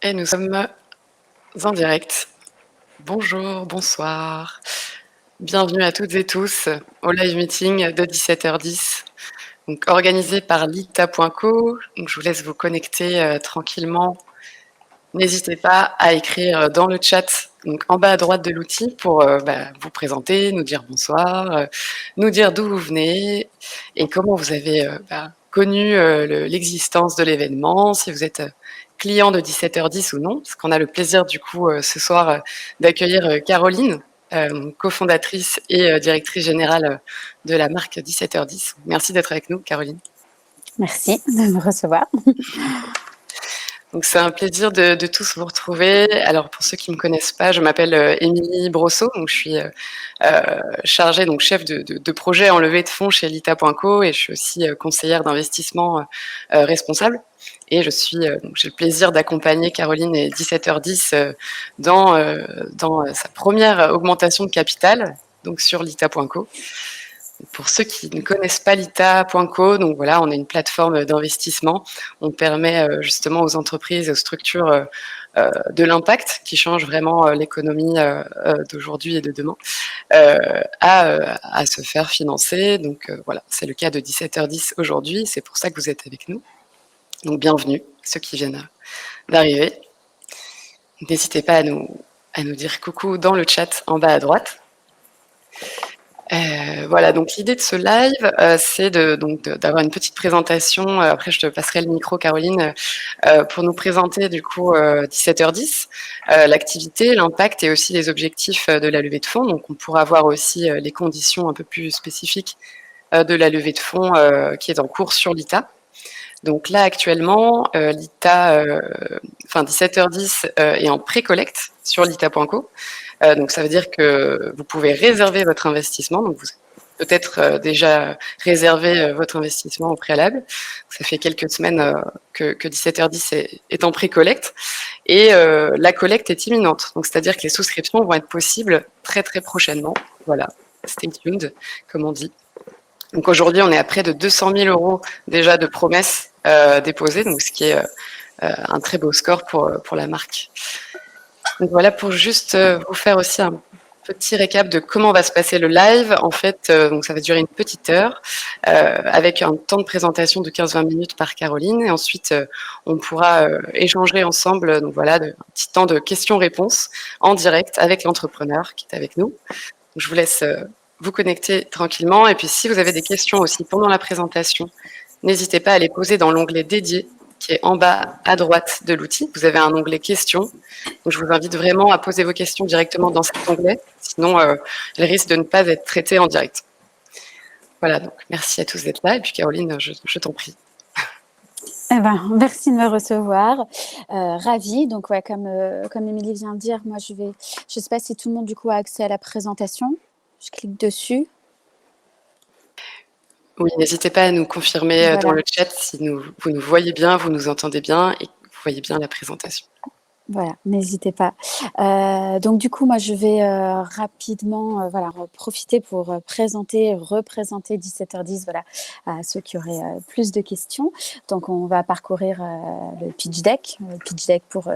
Et nous sommes en direct. Bonjour, bonsoir. Bienvenue à toutes et tous au live meeting de 17h10, donc organisé par lita.co. Donc je vous laisse vous connecter tranquillement. N'hésitez pas à écrire dans le chat, donc en bas à droite de l'outil, pour vous présenter, nous dire bonsoir, nous dire d'où vous venez et comment vous avez connu l'existence de l'événement, si vous êtes client de 17h10 ou non, parce qu'on a le plaisir du coup ce soir d'accueillir Caroline, cofondatrice et directrice générale de la marque 17h10. Merci d'être avec nous, Caroline. Merci de me recevoir. Donc c'est un plaisir de tous vous retrouver. Alors pour ceux qui me connaissent pas, je m'appelle Émilie Brosseau, donc je suis chargée, donc chef de projet en levée de fonds chez lita.co et je suis aussi conseillère d'investissement responsable. Et je suis, j'ai le plaisir d'accompagner Caroline et 17h10 dans sa première augmentation de capital, donc sur lita.co. Pour ceux qui ne connaissent pas lita.co, donc voilà, on est une plateforme d'investissement. On permet justement aux entreprises et aux structures de l'impact qui changent vraiment l'économie d'aujourd'hui et de demain à se faire financer. Donc voilà, c'est le cas de 17h10 aujourd'hui. C'est pour ça que vous êtes avec nous. Donc bienvenue, ceux qui viennent d'arriver. N'hésitez pas à nous dire coucou dans le chat en bas à droite. Voilà, donc l'idée de ce live, c'est d'avoir une petite présentation. Après, je te passerai le micro, Caroline, pour nous présenter du coup 17h10, l'activité, l'impact et aussi les objectifs de la levée de fonds. Donc, on pourra voir aussi les conditions un peu plus spécifiques de la levée de fonds qui est en cours sur l'ITA. Donc là, actuellement, l'ITA, 17h10 est en pré-collecte sur lita.co. Donc ça veut dire que vous pouvez réserver votre investissement. Donc vous peut-être déjà réservé votre investissement au préalable. Ça fait quelques semaines que 17h10 est en pré-collecte. Et la collecte est imminente. Donc c'est-à-dire que les souscriptions vont être possibles très très prochainement. Voilà, stay tuned, comme on dit. Donc aujourd'hui, on est à près de 200 000 euros déjà de promesses déposées, donc ce qui est un très beau score pour la marque. Donc voilà, pour juste vous faire aussi un petit récap de comment va se passer le live. En fait, donc ça va durer une petite heure avec un temps de présentation de 15-20 minutes par Caroline. Et ensuite, on pourra échanger ensemble. Donc voilà, un petit temps de questions-réponses en direct avec l'entrepreneur qui est avec nous. Donc, je vous laisse vous connecter tranquillement. Et puis, si vous avez des questions aussi pendant la présentation, n'hésitez pas à les poser dans l'onglet dédié qui est en bas à droite de l'outil. Vous avez un onglet questions. Donc, je vous invite vraiment à poser vos questions directement dans cet onglet. Sinon, elles risquent de ne pas être traitées en direct. Voilà, donc merci à tous d'être là. Et puis, Caroline, je t'en prie. Merci de me recevoir. Ravie. Donc, ouais, comme Émilie vient de dire, moi, je ne sais pas si tout le monde, du coup, a accès à la présentation. Je clique dessus. Oui, n'hésitez pas à nous confirmer dans le chat si vous nous voyez bien, vous nous entendez bien et que vous voyez bien la présentation. Voilà, n'hésitez pas. Donc du coup, moi, je vais rapidement profiter pour représenter 17h10 à ceux qui auraient plus de questions. Donc, on va parcourir le pitch deck. Le pitch deck pour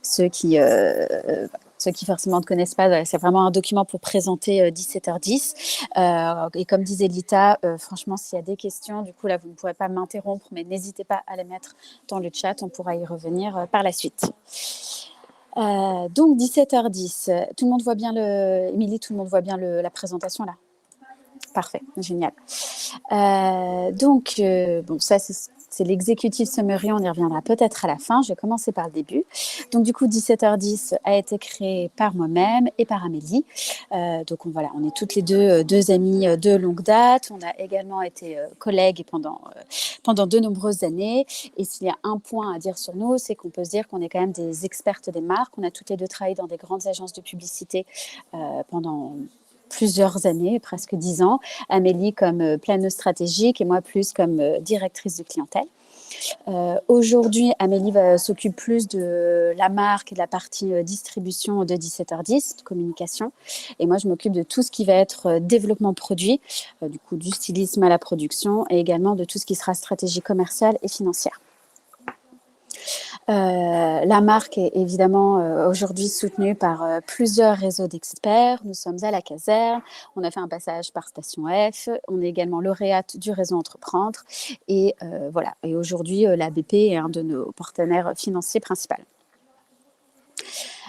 ceux qui forcément ne connaissent pas, c'est vraiment un document pour présenter 17h10. Et comme disait Lita, franchement, s'il y a des questions, du coup, là, vous ne pourrez pas m'interrompre, mais n'hésitez pas à les mettre dans le chat. On pourra y revenir par la suite. Donc 17h10, tout le monde voit bien Émilie, tout le monde voit bien la présentation là. Parfait, génial. Bon, ça c'est l'executive summary, on y reviendra peut-être à la fin. Je vais commencer par le début. Donc du coup, 17h10 a été créé par moi-même et par Amélie. Donc on est toutes les deux amies de longue date. On a également été collègues pendant de nombreuses années. Et s'il y a un point à dire sur nous, c'est qu'on peut se dire qu'on est quand même des expertes des marques. On a toutes les deux travaillé dans des grandes agences de publicité pendant plusieurs années, presque 10 ans. Amélie comme planeuse stratégique et moi plus comme directrice de clientèle. Aujourd'hui, Amélie s'occupe plus de la marque et de la partie distribution de 17h10, de communication. Et moi, je m'occupe de tout ce qui va être développement produit, du coup du stylisme à la production et également de tout ce qui sera stratégie commerciale et financière. La marque est évidemment aujourd'hui soutenue par plusieurs réseaux d'experts. Nous sommes à la caserne, on a fait un passage par Station F, on est également lauréate du réseau Entreprendre et voilà. Et aujourd'hui, la BP est un de nos partenaires financiers principaux.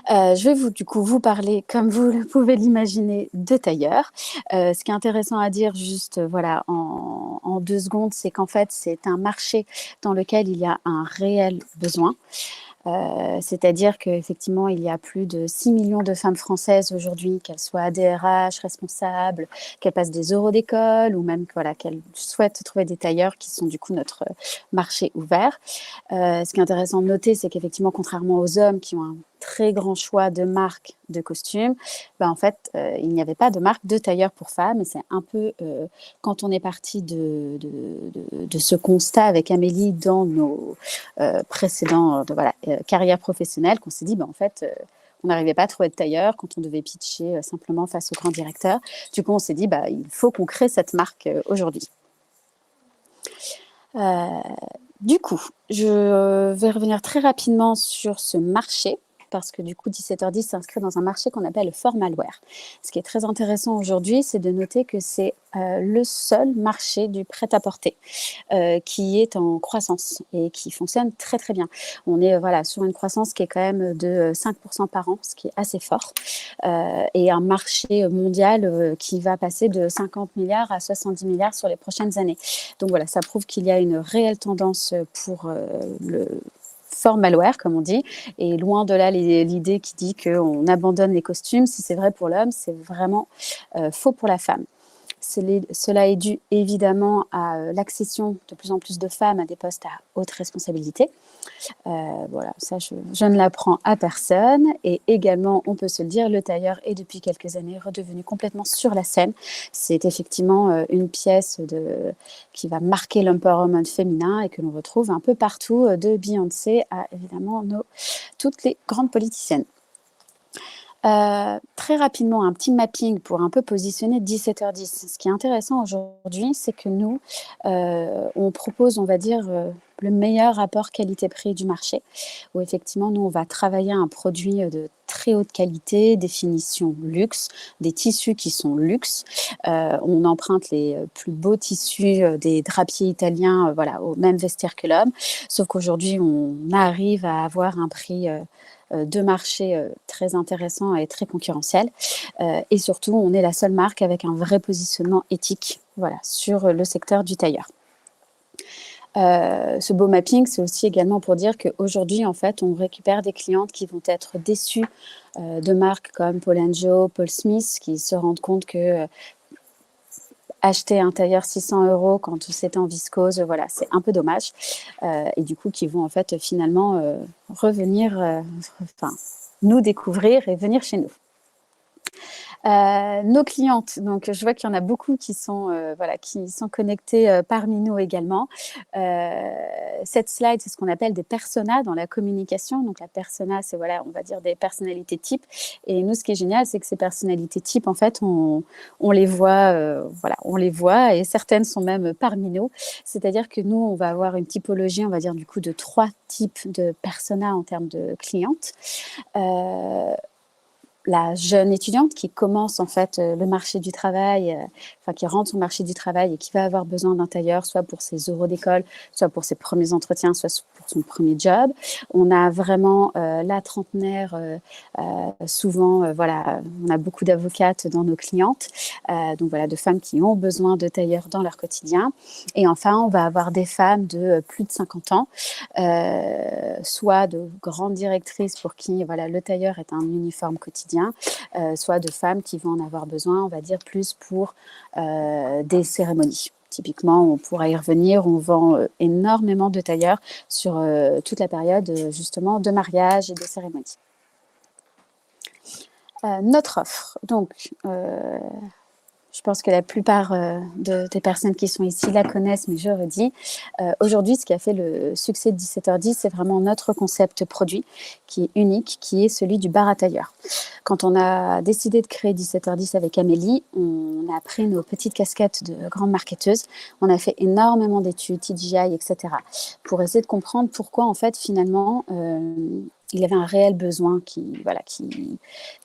Je vais vous parler, comme vous le pouvez l'imaginer, de tailleurs. Ce qui est intéressant à dire juste voilà, en 2 secondes, c'est qu'en fait, c'est un marché dans lequel il y a un réel besoin. C'est-à-dire qu'effectivement, il y a plus de 6 millions de femmes françaises aujourd'hui, qu'elles soient DRH, responsables, qu'elles passent des euros d'école ou même voilà, qu'elles souhaitent trouver des tailleurs qui sont du coup notre marché ouvert. Ce qui est intéressant de noter, c'est qu'effectivement, contrairement aux hommes qui ont un très grand choix de marques de costumes, en fait, il n'y avait pas de marque de tailleur pour femmes. Et c'est un peu quand on est parti de ce constat avec Amélie dans nos précédents carrières professionnelles qu'on s'est dit, en fait, on n'arrivait pas à trouver de tailleur quand on devait pitcher simplement face au grand directeur. Du coup, on s'est dit, il faut qu'on crée cette marque aujourd'hui. Du coup, je vais revenir très rapidement sur ce marché parce que du coup, 17h10 s'inscrit dans un marché qu'on appelle le formal wear. Ce qui est très intéressant aujourd'hui, c'est de noter que c'est le seul marché du prêt-à-porter qui est en croissance et qui fonctionne très très bien. On est sur une croissance qui est quand même de 5% par an, ce qui est assez fort, et un marché mondial qui va passer de 50 milliards à 70 milliards sur les prochaines années. Donc voilà, ça prouve qu'il y a une réelle tendance pour le formal wear, comme on dit, et loin de là l'idée qui dit qu'on abandonne les costumes. Si c'est vrai pour l'homme, c'est vraiment faux pour la femme. Cela est dû évidemment à l'accession de plus en plus de femmes à des postes à haute responsabilité. Voilà, ça je ne l'apprends à personne. Et également, on peut se le dire, le tailleur est depuis quelques années redevenu complètement sur la scène. C'est effectivement une pièce qui va marquer l'empowerment féminin et que l'on retrouve un peu partout, de Beyoncé à évidemment toutes les grandes politiciennes. Très rapidement, un petit mapping pour un peu positionner 17h10. Ce qui est intéressant aujourd'hui, c'est que nous, on propose, on va dire, le meilleur rapport qualité-prix du marché, où effectivement, nous, on va travailler un produit de très haute qualité, des finitions luxe, des tissus qui sont luxe. On emprunte les plus beaux tissus des drapiers italiens, au même vestiaire que l'homme, sauf qu'aujourd'hui, on arrive à avoir un prix de marché très intéressant et très concurrentiel. Et surtout, on est la seule marque avec un vrai positionnement éthique sur le secteur du tailleur. Ce beau mapping, c'est aussi également pour dire qu'aujourd'hui, en fait, on récupère des clientes qui vont être déçues de marques comme Paul & Joe, Paul Smith, qui se rendent compte que acheter un tailleur 600 € quand c'est en viscose, c'est un peu dommage. Et du coup, qui vont en fait finalement revenir, nous découvrir et venir chez nous. Nos clientes, donc je vois qu'il y en a beaucoup qui sont connectées parmi nous également. Cette slide, c'est ce qu'on appelle des personas dans la communication. Donc la persona, c'est on va dire des personnalités types. Et nous, ce qui est génial, c'est que ces personnalités types, en fait, on les voit, on les voit, et certaines sont même parmi nous. C'est-à-dire que nous, on va avoir une typologie, on va dire du coup de 3 types de personas en termes de clientes. La jeune étudiante qui commence en fait le marché du travail, qui rentre au marché du travail et qui va avoir besoin d'un tailleur, soit pour ses euros d'école, soit pour ses premiers entretiens, soit pour son premier job. On a vraiment la trentenaire, souvent, on a beaucoup d'avocates dans nos clientes, donc de femmes qui ont besoin de tailleurs dans leur quotidien. Et enfin, on va avoir des femmes de plus de 50 ans, soit de grandes directrices pour qui le tailleur est un uniforme quotidien, soit de femmes qui vont en avoir besoin, on va dire, plus pour des cérémonies. Typiquement, on pourra y revenir, on vend énormément de tailleurs sur toute la période justement de mariage et de cérémonies. Notre offre, donc Je pense que la plupart des personnes qui sont ici la connaissent, mais je redis. Aujourd'hui, ce qui a fait le succès de 17h10, c'est vraiment notre concept produit qui est unique, qui est celui du bar à tailleur. Quand on a décidé de créer 17h10 avec Amélie, on a pris nos petites casquettes de grande marketeuse. On a fait énormément d'études, TGI, etc. pour essayer de comprendre pourquoi, en fait, finalement, il y avait un réel besoin qui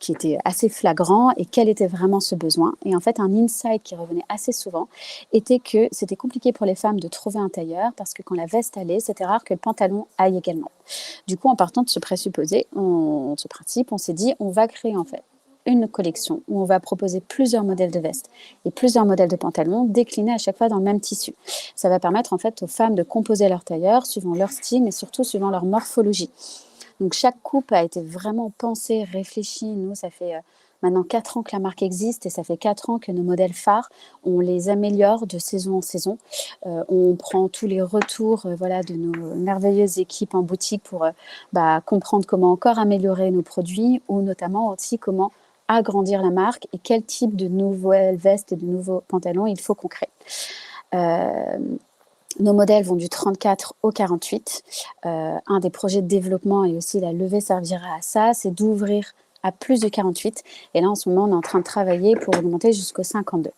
était assez flagrant et quel était vraiment ce besoin. Et en fait, un insight qui revenait assez souvent était que c'était compliqué pour les femmes de trouver un tailleur parce que quand la veste allait, c'était rare que le pantalon aille également. Du coup, en partant de ce présupposé, ce principe, on s'est dit, on va créer en fait une collection où on va proposer plusieurs modèles de vestes et plusieurs modèles de pantalons déclinés à chaque fois dans le même tissu. Ça va permettre en fait aux femmes de composer leur tailleur suivant leur style, mais surtout suivant leur morphologie. Donc, chaque coupe a été vraiment pensée, réfléchie. Nous, ça fait maintenant 4 ans que la marque existe et ça fait 4 ans que nos modèles phares, on les améliore de saison en saison. On prend tous les retours de nos merveilleuses équipes en boutique pour comprendre comment encore améliorer nos produits ou notamment aussi comment agrandir la marque et quel type de nouvelles vestes et de nouveaux pantalons il faut qu'on crée. Nos modèles vont du 34 au 48. Un des projets de développement et aussi la levée servira à ça, c'est d'ouvrir à plus de 48. Et là, en ce moment, on est en train de travailler pour augmenter jusqu'au 52.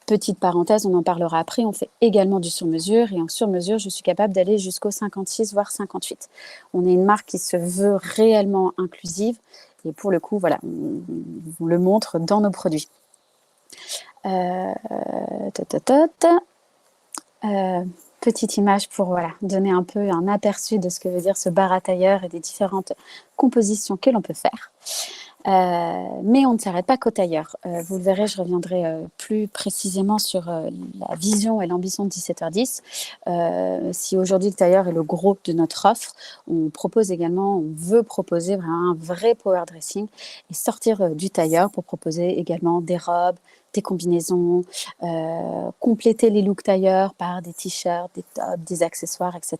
Petite parenthèse, on en parlera après, on fait également du sur-mesure. Et en sur-mesure, je suis capable d'aller jusqu'au 56, voire 58. On est une marque qui se veut réellement inclusive. Et pour le coup, voilà, on le montre dans nos produits. Petite image pour donner un peu un aperçu de ce que veut dire ce bar à tailleur et des différentes compositions que l'on peut faire. Mais on ne s'arrête pas qu'au tailleur. Vous le verrez, je reviendrai plus précisément sur la vision et l'ambition de 17h10. Si aujourd'hui le tailleur est le gros de notre offre, on veut proposer vraiment un vrai power dressing et sortir du tailleur pour proposer également des robes, des combinaisons, compléter les looks tailleurs par des t-shirts, des tops, des accessoires, etc.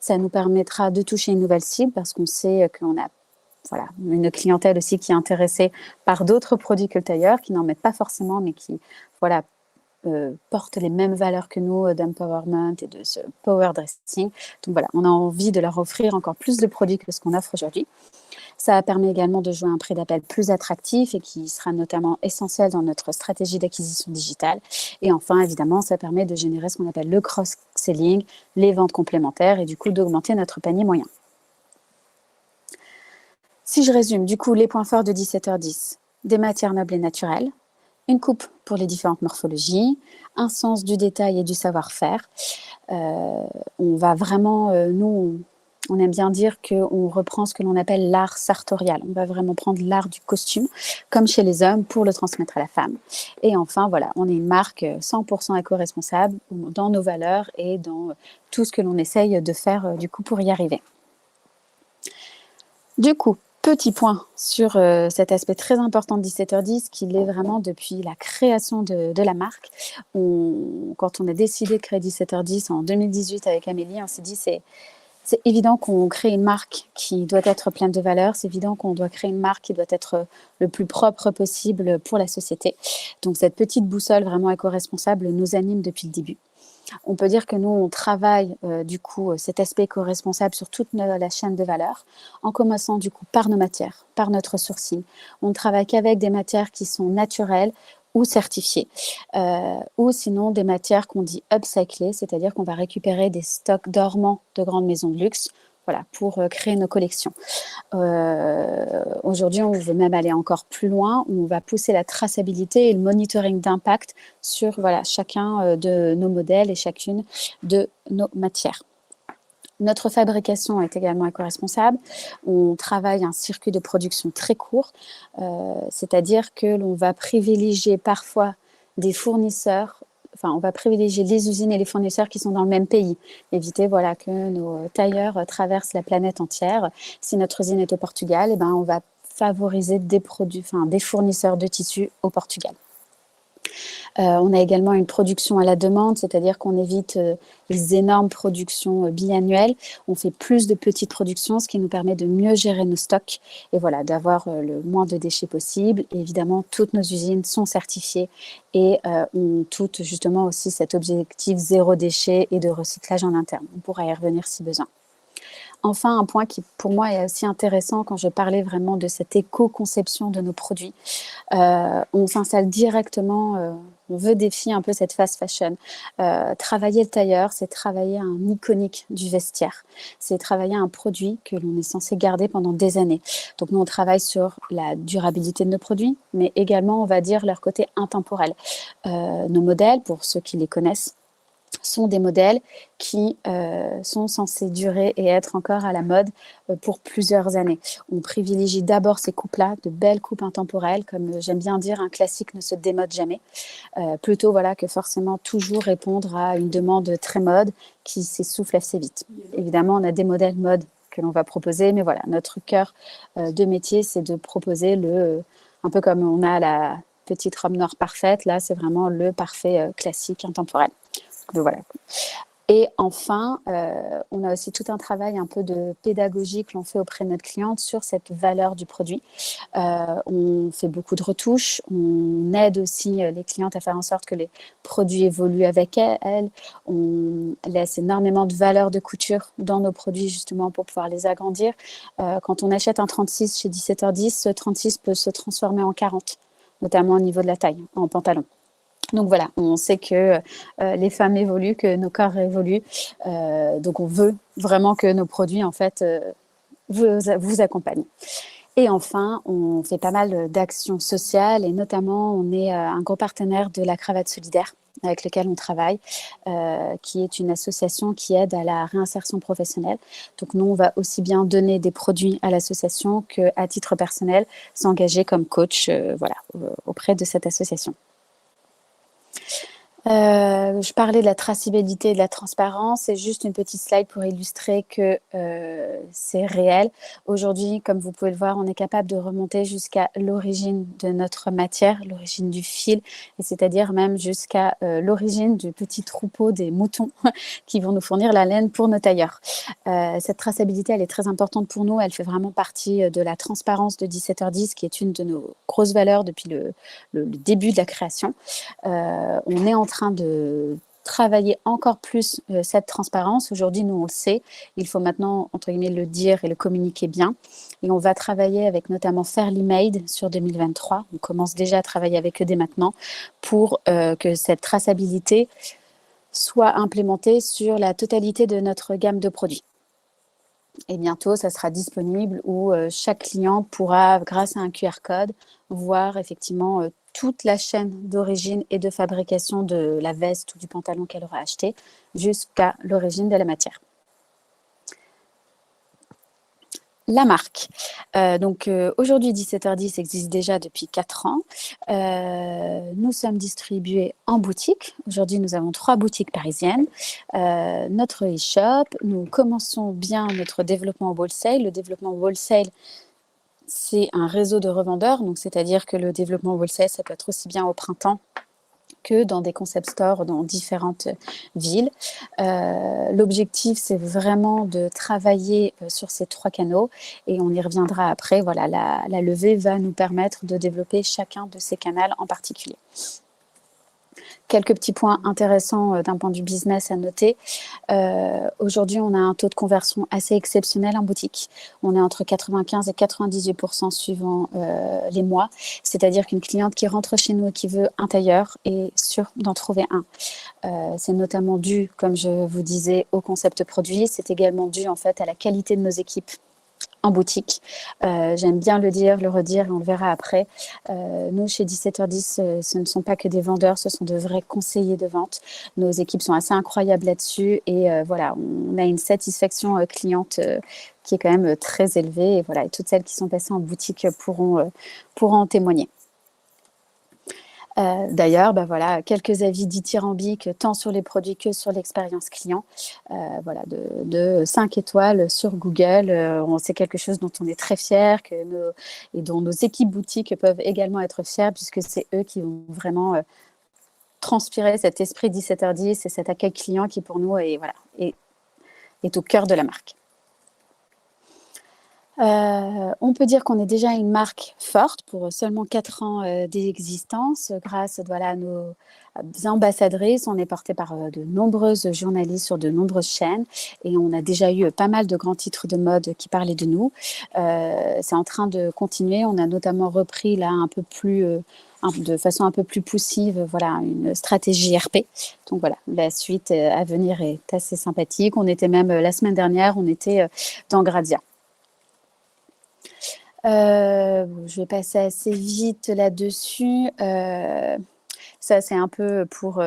Ça nous permettra de toucher une nouvelle cible parce qu'on sait qu'on a une clientèle aussi qui est intéressée par d'autres produits que le tailleur, qui n'en mettent pas forcément, mais qui portent les mêmes valeurs que nous d'empowerment et de ce power dressing. Donc voilà, on a envie de leur offrir encore plus de produits que ce qu'on offre aujourd'hui. Ça permet également de jouer un prix d'appel plus attractif et qui sera notamment essentiel dans notre stratégie d'acquisition digitale. Et enfin, évidemment, ça permet de générer ce qu'on appelle le cross-selling, les ventes complémentaires et du coup d'augmenter notre panier moyen. Si je résume, du coup, les points forts de 17h10, des matières nobles et naturelles, une coupe pour les différentes morphologies, un sens du détail et du savoir-faire. On va vraiment, nous, on aime bien dire qu'on reprend ce que l'on appelle l'art sartorial. On va vraiment prendre l'art du costume, comme chez les hommes, pour le transmettre à la femme. Et enfin, on est une marque 100% éco-responsable dans nos valeurs et dans tout ce que l'on essaye de faire, du coup, pour y arriver. Du coup, petit point sur cet aspect très important de 17h10, qu'il est vraiment depuis la création de la marque. Quand on a décidé de créer 17h10 en 2018 avec Amélie, on s'est dit c'est évident qu'on crée une marque qui doit être pleine de valeurs, c'est évident qu'on doit créer une marque qui doit être le plus propre possible pour la société. Donc cette petite boussole vraiment éco-responsable nous anime depuis le début. On peut dire que nous, on travaille cet aspect éco-responsable sur toute la chaîne de valeur, en commençant du coup par nos matières, par notre sourcing. On ne travaille qu'avec des matières qui sont naturelles ou certifiées, ou sinon des matières qu'on dit upcyclées, c'est-à-dire qu'on va récupérer des stocks dormants de grandes maisons de luxe, pour créer nos collections. Aujourd'hui, on veut même aller encore plus loin. On va pousser la traçabilité et le monitoring d'impact sur chacun de nos modèles et chacune de nos matières. Notre fabrication est également éco-responsable. On travaille un circuit de production très court, c'est-à-dire que l'on va privilégier parfois des fournisseurs. On va privilégier les usines et les fournisseurs qui sont dans le même pays. Éviter que nos tailleurs traversent la planète entière. Si notre usine est au Portugal, on va favoriser des fournisseurs de tissus au Portugal. On a également une production à la demande, c'est-à-dire qu'on évite les énormes productions biannuelles. On fait plus de petites productions, ce qui nous permet de mieux gérer nos stocks et voilà, d'avoir le moins de déchets possible. Et évidemment, toutes nos usines sont certifiées et ont toutes justement aussi cet objectif zéro déchet et de recyclage en interne. On pourra y revenir si besoin. Enfin, un point qui pour moi est aussi intéressant quand je parlais vraiment de cette éco-conception de nos produits, on s'installe directement, on veut défier un peu cette fast fashion. Travailler le tailleur, c'est travailler un iconique du vestiaire. C'est travailler un produit que l'on est censé garder pendant des années. Donc nous, on travaille sur la durabilité de nos produits, mais également, on va dire, leur côté intemporel. Nos modèles, pour ceux qui les connaissent, sont des modèles qui sont censés durer et être encore à la mode pour plusieurs années. On privilégie d'abord ces coupes-là, de belles coupes intemporelles, comme j'aime bien dire, un classique ne se démode jamais, plutôt voilà, que forcément toujours répondre à une demande très mode qui s'essouffle assez vite. Évidemment, on a des modèles mode que l'on va proposer, mais voilà, notre cœur de métier, c'est de proposer un peu comme on a la petite robe noire parfaite, là, c'est vraiment le parfait classique intemporel. Donc, voilà. Et enfin, on a aussi tout un travail un peu de pédagogie que l'on fait auprès de notre cliente sur cette valeur du produit. On fait beaucoup de retouches, on aide aussi les clientes à faire en sorte que les produits évoluent avec elles. On laisse énormément de valeur de couture dans nos produits justement pour pouvoir les agrandir. Quand on achète un 36 chez 17h10, ce 36 peut se transformer en 40, notamment au niveau de la taille, en pantalon. Donc voilà, on sait que les femmes évoluent, que nos corps évoluent. Donc on veut vraiment que nos produits, en fait, vous accompagnent. Et enfin, on fait pas mal d'actions sociales et notamment, on est un gros partenaire de la Cravate Solidaire avec lequel on travaille, qui est une association qui aide à la réinsertion professionnelle. Donc nous, on va aussi bien donner des produits à l'association qu'à titre personnel, s'engager comme coach auprès de cette association. Je parlais de la traçabilité et de la transparence. C'est juste une petite slide pour illustrer que c'est réel. Aujourd'hui, comme vous pouvez le voir, on est capable de remonter jusqu'à l'origine de notre matière, l'origine du fil, et c'est-à-dire même jusqu'à l'origine du petit troupeau des moutons qui vont nous fournir la laine pour nos tailleurs. Cette traçabilité, elle est très importante pour nous. Elle fait vraiment partie de la transparence de 17h10, qui est une de nos grosses valeurs depuis le début de la création. On est en train de travailler encore plus cette transparence. Aujourd'hui, nous, on le sait. Il faut maintenant, entre guillemets, le dire et le communiquer bien. Et on va travailler avec notamment Fairly Made sur 2023. On commence déjà à travailler avec eux dès maintenant pour que cette traçabilité soit implémentée sur la totalité de notre gamme de produits. Et bientôt, ça sera disponible où chaque client pourra, grâce à un QR code, voir effectivement toute la chaîne d'origine et de fabrication de la veste ou du pantalon qu'elle aura acheté jusqu'à l'origine de la matière. La marque. Aujourd'hui, 17h10 existe déjà depuis 4 ans. Nous sommes distribués en boutique. Aujourd'hui, nous avons 3 boutiques parisiennes. Notre e-shop, nous commençons bien notre développement au wholesale. Le développement wholesale, c'est un réseau de revendeurs. Donc, c'est-à-dire que le développement wholesale, ça peut être aussi bien au printemps que dans des concept stores dans différentes villes. L'objectif, c'est vraiment de travailler sur ces 3 canaux et on y reviendra après. Voilà, la levée va nous permettre de développer chacun de ces canaux en particulier. Quelques petits points intéressants d'un point de vue business à noter. Aujourd'hui, on a un taux de conversion assez exceptionnel en boutique. On est entre 95 et 98% suivant les mois. C'est-à-dire qu'une cliente qui rentre chez nous et qui veut un tailleur est sûre d'en trouver un. C'est notamment dû, comme je vous disais, au concept produit. C'est également dû en fait à la qualité de nos équipes en boutique. J'aime bien le dire, le redire et on le verra après. Nous, chez 17h10, ce ne sont pas que des vendeurs, ce sont de vrais conseillers de vente. Nos équipes sont assez incroyables là-dessus et voilà, on a une satisfaction cliente qui est quand même très élevée et voilà, et toutes celles qui sont passées en boutique pourront en témoigner. D'ailleurs, voilà, quelques avis dithyrambiques tant sur les produits que sur l'expérience client. Voilà, de 5 étoiles sur Google. C'est quelque chose dont on est très fiers et dont nos équipes boutiques peuvent également être fiers puisque c'est eux qui vont vraiment transpirer cet esprit 17h10 et cet accueil client qui pour nous est au cœur de la marque. On peut dire qu'on est déjà une marque forte pour seulement 4 ans d'existence. Grâce à nos ambassadrices, on est porté par de nombreuses journalistes sur de nombreuses chaînes et on a déjà eu pas mal de grands titres de mode qui parlaient de nous. C'est en train de continuer. On a notamment repris là un peu plus de façon un peu plus poussive, une stratégie RP. Donc voilà, la suite à venir est assez sympathique. On était même la semaine dernière, on était dans Grazia. Je vais passer assez vite là-dessus. Ça, c'est un peu pour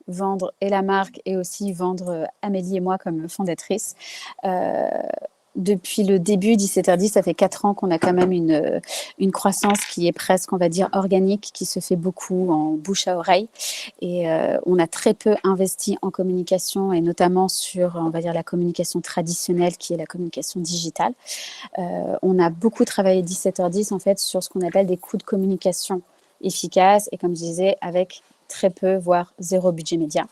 vendre et la marque et aussi vendre Amélie et moi comme fondatrice. Depuis le début, 17h10, ça fait 4 ans qu'on a quand même une croissance qui est presque, on va dire, organique, qui se fait beaucoup en bouche à oreille. Et on a très peu investi en communication et notamment sur, on va dire, la communication traditionnelle qui est la communication digitale. On a beaucoup travaillé 17h10 en fait sur ce qu'on appelle des coûts de communication efficaces et comme je disais, avec très peu, voire zéro budget média.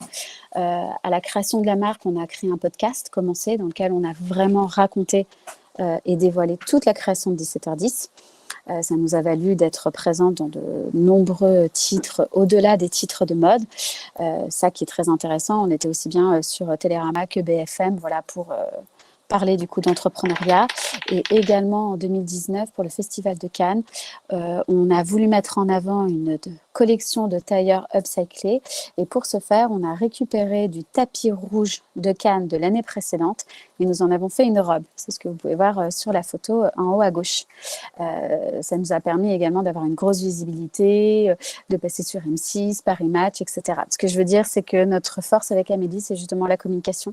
À la création de la marque, on a créé un podcast commencé dans lequel on a vraiment raconté et dévoilé toute la création de 17h10. Ça nous a valu d'être présente dans de nombreux titres, au-delà des titres de mode. Ça qui est très intéressant. On était aussi bien sur Télérama que BFM, pour parler du coup d'entrepreneuriat. Et également en 2019, pour le Festival de Cannes, on a voulu mettre en avant une collection de tailleurs upcyclés. Et pour ce faire, on a récupéré du tapis rouge de Cannes de l'année précédente et nous en avons fait une robe. C'est ce que vous pouvez voir sur la photo en haut à gauche. Ça nous a permis également d'avoir une grosse visibilité, de passer sur M6, Paris Match, etc. Ce que je veux dire, c'est que notre force avec Amélie, c'est justement la communication,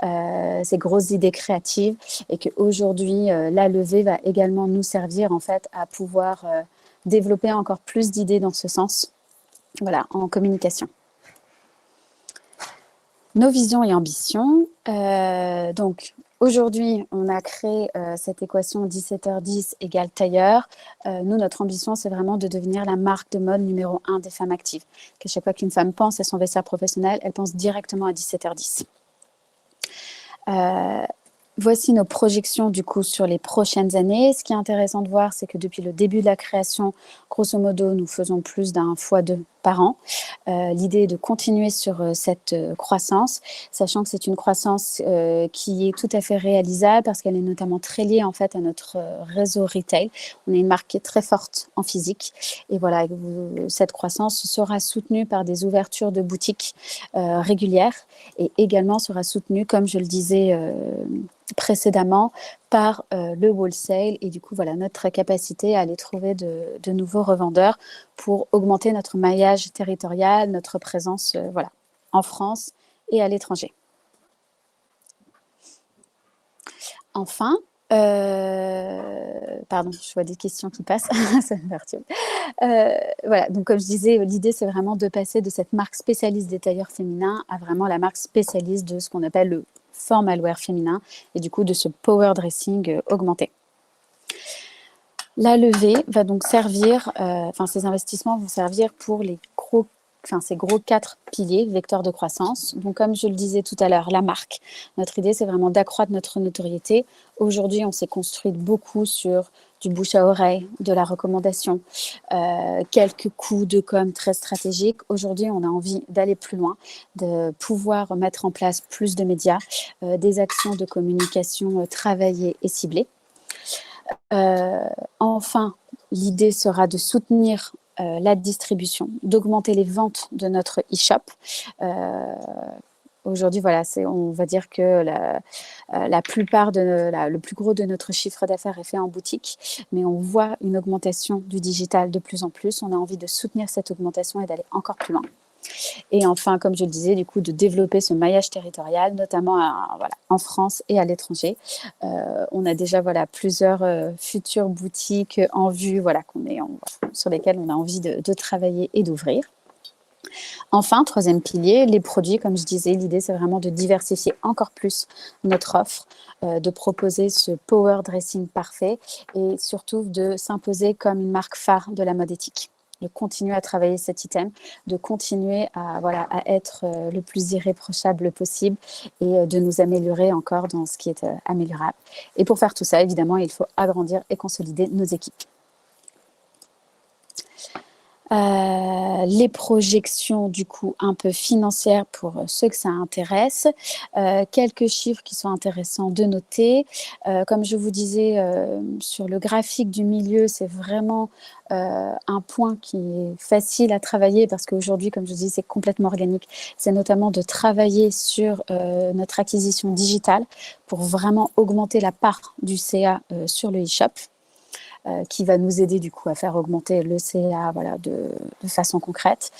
ces grosses idées créatives et qu'aujourd'hui, la levée va également nous servir en fait à pouvoir développer encore plus d'idées dans ce sens, en communication. Nos visions et ambitions. Donc, aujourd'hui, on a créé cette équation 17h10 égale tailleur. Nous, notre ambition, c'est vraiment de devenir la marque de mode numéro 1 des femmes actives. Qu'à chaque fois qu'une femme pense à son vestiaire professionnel, elle pense directement à 17h10. Voici nos projections du coup sur les prochaines années. Ce qui est intéressant de voir, c'est que depuis le début de la création, grosso modo, nous faisons plus d'un x2 par an. L'idée est de continuer sur cette croissance, sachant que c'est une croissance qui est tout à fait réalisable parce qu'elle est notamment très liée en fait à notre réseau retail. On est une marque qui est très forte en physique et cette croissance sera soutenue par des ouvertures de boutiques régulières et également sera soutenue, comme je le disais précédemment, par le wholesale et du coup notre capacité à aller trouver de nouveaux revendeurs pour augmenter notre maillage territorial, notre présence en France et à l'étranger. Enfin, pardon, je vois des questions qui passent, ça me perturbe. Donc comme je disais, l'idée c'est vraiment de passer de cette marque spécialiste des tailleurs féminins à vraiment la marque spécialiste de ce qu'on appelle le formal wear féminin et du coup de ce power dressing augmenté. La levée va donc servir, ces investissements vont servir pour ces gros 4 piliers, vecteurs de croissance. Donc, comme je le disais tout à l'heure, la marque. Notre idée, c'est vraiment d'accroître notre notoriété. Aujourd'hui, on s'est construit beaucoup sur du bouche à oreille, de la recommandation, quelques coups de com très stratégiques. Aujourd'hui, on a envie d'aller plus loin, de pouvoir mettre en place plus de médias, des actions de communication travaillées et ciblées. Enfin, l'idée sera de soutenir la distribution, d'augmenter les ventes de notre e-shop. Aujourd'hui, on va dire que la plupart le plus gros de notre chiffre d'affaires est fait en boutique, mais on voit une augmentation du digital de plus en plus. On a envie de soutenir cette augmentation et d'aller encore plus loin. Et enfin, comme je le disais, du coup, de développer ce maillage territorial, notamment en France et à l'étranger. On a déjà plusieurs futures boutiques en vue, sur lesquelles on a envie de travailler et d'ouvrir. Enfin, troisième pilier, les produits. Comme je disais, l'idée, c'est vraiment de diversifier encore plus notre offre, de proposer ce power dressing parfait et surtout de s'imposer comme une marque phare de la mode éthique. de continuer à travailler cet item, de continuer à, voilà, à être le plus irréprochable possible et de nous améliorer encore dans ce qui est améliorable. Et pour faire tout ça, évidemment, il faut agrandir et consolider nos équipes. Les projections du coup un peu financières pour ceux que ça intéresse. Quelques chiffres qui sont intéressants de noter. Comme je vous disais, sur le graphique du milieu, c'est vraiment un point qui est facile à travailler parce qu'aujourd'hui, comme je vous dis, c'est complètement organique. C'est notamment de travailler sur notre acquisition digitale pour vraiment augmenter la part du CA sur le e-shop. Qui va nous aider du coup à faire augmenter le CA voilà, de façon concrète.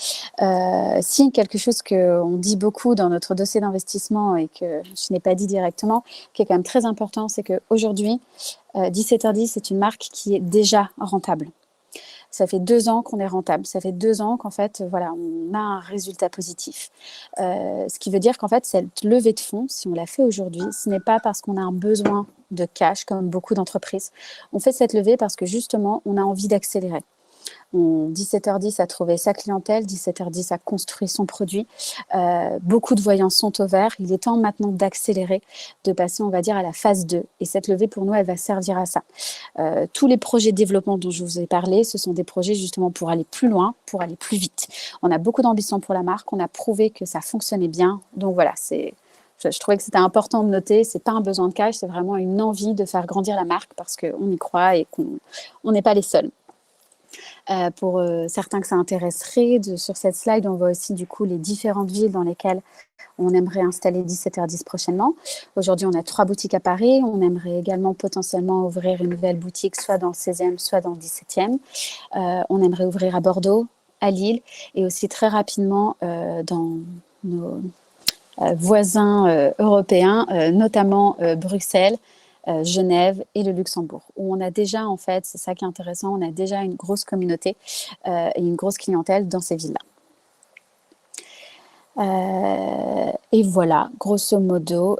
Si quelque chose qu'on dit beaucoup dans notre dossier d'investissement et que je n'ai pas dit directement, qui est quand même très important, c'est qu'aujourd'hui, 17h10, c'est une marque qui est déjà rentable. Ça fait 2 ans qu'on est rentable. Ça fait 2 ans qu'en fait, voilà, on a un résultat positif. Ce qui veut dire qu'en fait, cette levée de fonds, si on la fait aujourd'hui, ce n'est pas parce qu'on a un besoin de cash, comme beaucoup d'entreprises. On fait cette levée parce que justement, on a envie d'accélérer. 17h10 a trouvé sa clientèle, 17h10 a construit son produit. Beaucoup de voyants sont au vert. Il est temps maintenant d'accélérer, de passer, on va dire, à la phase 2. Et cette levée, pour nous, elle va servir à ça. Tous les projets de développement dont je vous ai parlé, ce sont des projets justement pour aller plus loin, pour aller plus vite. On a beaucoup d'ambition pour la marque. On a prouvé que ça fonctionnait bien. Donc voilà, je trouvais que c'était important de noter. Ce n'est pas un besoin de cash, c'est vraiment une envie de faire grandir la marque parce qu'on y croit et qu'on n'est pas les seuls. Pour certains que ça intéresserait, sur cette slide, on voit aussi du coup les différentes villes dans lesquelles on aimerait installer 17h10 prochainement. Aujourd'hui, on a 3 boutiques à Paris. On aimerait également potentiellement ouvrir une nouvelle boutique, soit dans le 16e, soit dans le 17e. On aimerait ouvrir à Bordeaux, à Lille et aussi très rapidement dans nos voisins européens, notamment Bruxelles, Genève et le Luxembourg, où on a déjà, en fait, c'est ça qui est intéressant, on a déjà une grosse communauté et une grosse clientèle dans ces villes-là. Et voilà, grosso modo,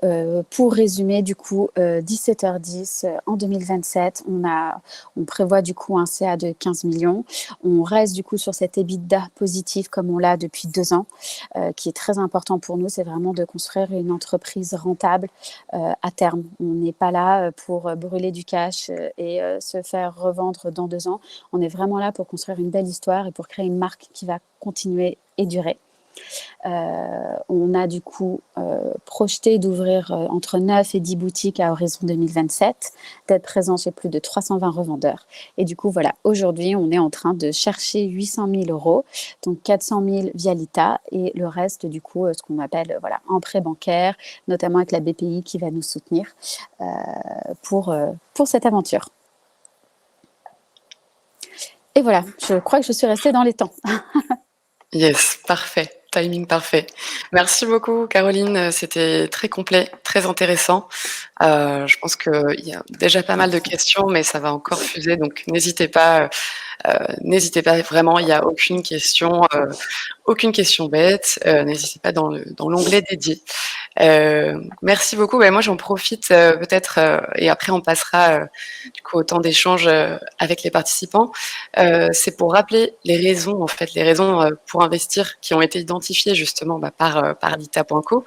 pour résumer, du coup, 17h10 en 2027, on prévoit du coup un CA de 15 millions. On reste du coup sur cet EBITDA positif comme on l'a depuis 2 ans, qui est très important pour nous. C'est vraiment de construire une entreprise rentable à terme. On n'est pas là pour brûler du cash et se faire revendre dans 2 ans. On est vraiment là pour construire une belle histoire et pour créer une marque qui va continuer et durer. On a du coup projeté d'ouvrir entre 9 et 10 boutiques à horizon 2027, d'être présent chez plus de 320 revendeurs. Et du coup, voilà, aujourd'hui, on est en train de chercher 800 000 euros, donc 400 000 via l'ITA et le reste, du coup, ce qu'on appelle voilà, en prêt bancaire, notamment avec la BPI qui va nous soutenir pour cette aventure. Et voilà, je crois que je suis restée dans les temps. Yes, parfait. Timing parfait. Merci beaucoup, Caroline. C'était très complet, très intéressant. Je pense qu'il y a déjà pas mal de questions, mais ça va encore fuser, donc n'hésitez pas vraiment. Il n'y a aucune question bête. N'hésitez pas dans l'onglet dédié. Merci beaucoup. Ben, moi, j'en profite peut-être, et après on passera du coup au temps d'échange avec les participants. C'est pour rappeler les raisons, en fait, les raisons pour investir qui ont été identifiées justement par Lita.co.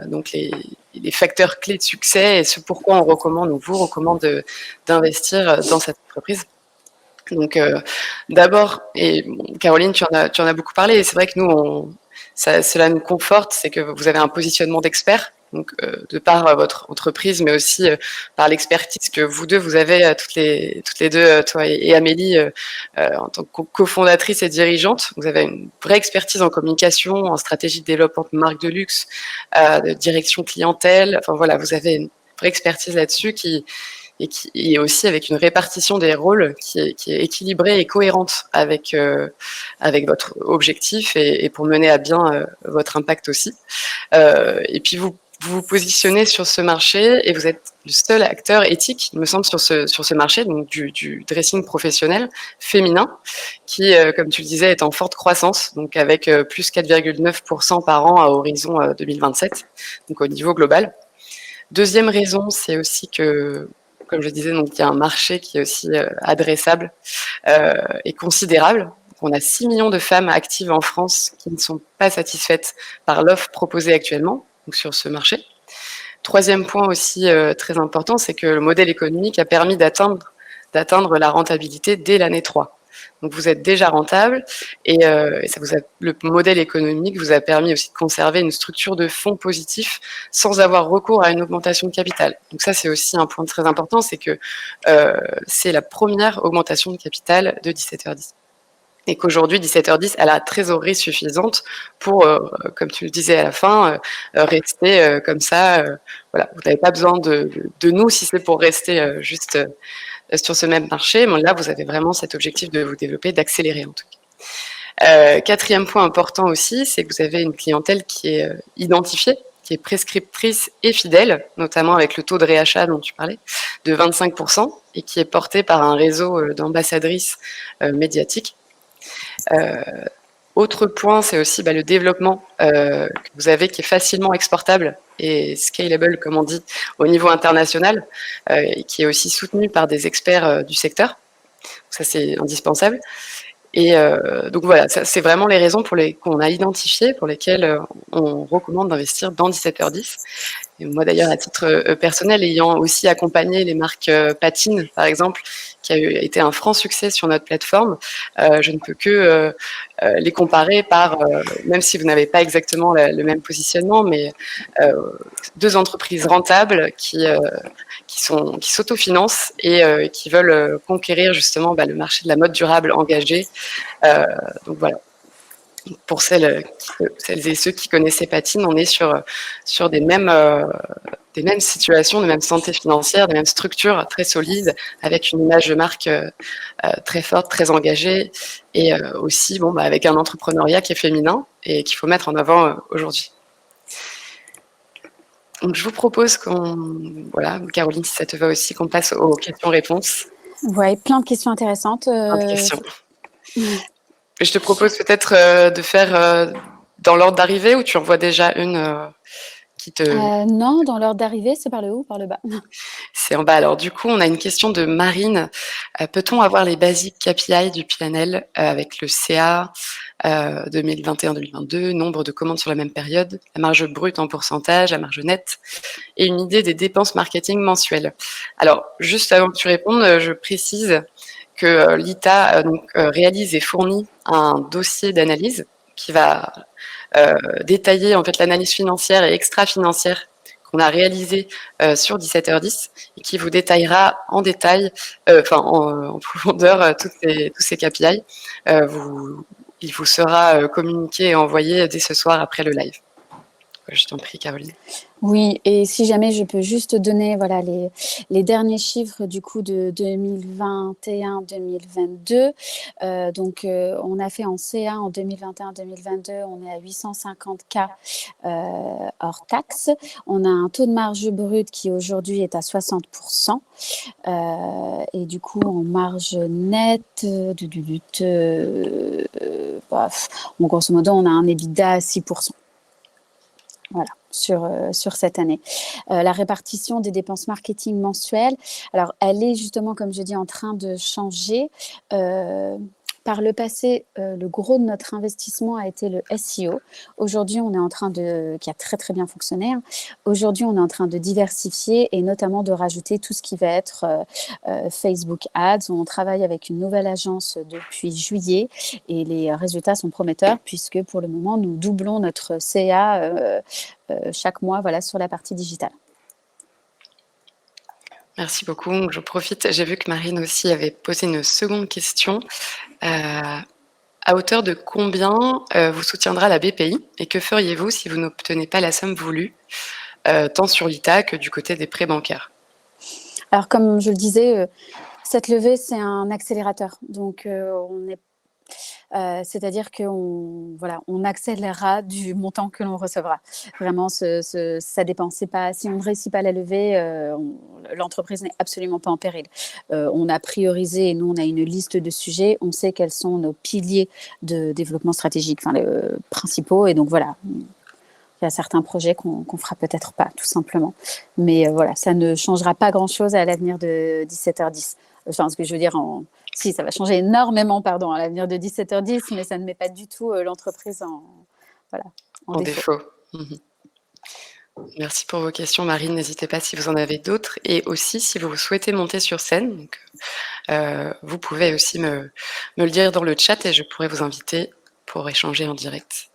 Donc les facteurs clés de succès et ce pourquoi on vous recommande d'investir dans cette entreprise. Donc d'abord, et bon, Caroline, tu en as beaucoup parlé, et c'est vrai que nous, cela nous conforte, c'est que vous avez un positionnement d'expert, donc de par votre entreprise, mais aussi par l'expertise que vous deux, vous avez toutes les deux, toi et Amélie, en tant que cofondatrice et dirigeante. Vous avez une vraie expertise en communication, en stratégie de développement de marque de luxe, de direction clientèle. Enfin voilà, vous avez une vraie expertise là-dessus et aussi avec une répartition des rôles qui est équilibrée et cohérente avec votre objectif et pour mener à bien votre impact aussi. Et puis vous vous positionnez sur ce marché et vous êtes le seul acteur éthique, il me semble, sur ce marché, donc du dressing professionnel féminin, qui, comme tu le disais, est en forte croissance, donc avec plus 4,9% par an à horizon 2027, donc au niveau global. Deuxième raison, c'est aussi que, comme je disais, donc il y a un marché qui est aussi adressable et considérable. on a 6 millions de femmes actives en France qui ne sont pas satisfaites par l'offre proposée actuellement donc sur ce marché. Troisième point aussi très important, c'est que le modèle économique a permis d'atteindre la rentabilité dès l'année 3. Donc vous êtes déjà rentable et le modèle économique vous a permis aussi de conserver une structure de fonds positif sans avoir recours à une augmentation de capital. Donc ça, c'est aussi un point très important, c'est que c'est la première augmentation de capital de 17h10. Et qu'aujourd'hui, 17h10 a la trésorerie suffisante pour, comme tu le disais à la fin, rester comme ça. Voilà, vous n'avez pas besoin de nous si c'est pour rester juste sur ce même marché. Mais là, vous avez vraiment cet objectif de vous développer, d'accélérer en tout cas. Quatrième point important aussi, c'est que vous avez une clientèle qui est identifiée, qui est prescriptrice et fidèle, notamment avec le taux de réachat dont tu parlais, de 25%, et qui est porté par un réseau d'ambassadrices médiatiques. Autre point, c'est aussi le développement que vous avez qui est facilement exportable et scalable, comme on dit, au niveau international, et qui est aussi soutenu par des experts du secteur. Ça, c'est indispensable. Et donc voilà, ça, c'est vraiment les raisons qu'on a identifiées, pour lesquelles on recommande d'investir dans 17h10. Et moi d'ailleurs, à titre personnel, ayant aussi accompagné les marques Patine, par exemple, qui a été un franc succès sur notre plateforme, je ne peux que les comparer même si vous n'avez pas exactement le même positionnement, mais deux entreprises rentables qui s'autofinancent et qui veulent conquérir justement le marché de la mode durable engagée. Donc voilà. Pour celles et ceux qui connaissaient Patine, on est sur des mêmes situations, des mêmes santé financières, des mêmes structures très solides, avec une image de marque très forte, très engagée, et aussi avec un entrepreneuriat qui est féminin et qu'il faut mettre en avant aujourd'hui. Donc je vous propose Caroline, si ça te va aussi, qu'on passe aux questions-réponses. Ouais, plein de questions intéressantes. Plein de questions. Je te propose peut-être de faire dans l'ordre d'arrivée, ou tu en vois déjà une qui te... Non, dans l'ordre d'arrivée, c'est par le haut ou par le bas? C'est en bas. Alors du coup, on a une question de Marine. Peut-on avoir les basiques KPI du PNL avec le CA 2021-2022, nombre de commandes sur la même période, la marge brute en pourcentage, la marge nette, et une idée des dépenses marketing mensuelles? Alors, juste avant que tu répondes, je précise que l'ITA réalise et fournit un dossier d'analyse qui va détailler en fait l'analyse financière et extra-financière qu'on a réalisée sur 17h10 et qui vous détaillera en détail, en profondeur tous ces KPI. Il vous sera communiqué et envoyé dès ce soir après le live. Je t'en prie, Caroline. Oui, et si jamais je peux juste donner les derniers chiffres du coup de 2021-2022. On a fait en CA en 2021-2022, on est à 850K hors taxe. On a un taux de marge brute qui aujourd'hui est à 60%. Et du coup, en marge nette, grosso modo, on a un EBITDA à 6%. Voilà, sur cette année. La répartition des dépenses marketing mensuelles, alors elle est justement, comme je dis, en train de changer. Par le passé, le gros de notre investissement a été le SEO. Aujourd'hui, qui a très très bien fonctionné. Aujourd'hui, on est en train de diversifier et notamment de rajouter tout ce qui va être Facebook Ads. On travaille avec une nouvelle agence depuis juillet et les résultats sont prometteurs puisque pour le moment, nous doublons notre CA chaque mois sur la partie digitale. Merci beaucoup. Je profite. J'ai vu que Marine aussi avait posé une seconde question. À hauteur de combien vous soutiendra la BPI et que feriez-vous si vous n'obtenez pas la somme voulue, tant sur l'ITA que du côté des prêts bancaires? Alors, comme je le disais, cette levée, c'est un accélérateur. Donc, c'est-à-dire qu'on accélérera du montant que l'on recevra. Vraiment, ça dépend. Si on ne réussit pas la levée, l'entreprise n'est absolument pas en péril. On a priorisé, et nous, on a une liste de sujets. On sait quels sont nos piliers de développement stratégique, les principaux. Et donc, voilà. Il y a certains projets qu'on fera peut-être pas, tout simplement. Mais ça ne changera pas grand-chose à l'avenir de 17h10. Enfin, ce que je veux dire, Si, ça va changer énormément, pardon, à l'avenir de 17h10, mais ça ne met pas du tout l'entreprise en En défaut. défaut. Mmh. Merci pour vos questions, Marine. N'hésitez pas si vous en avez d'autres et aussi si vous souhaitez monter sur scène, donc vous pouvez aussi me le dire dans le chat et je pourrais vous inviter pour échanger en direct.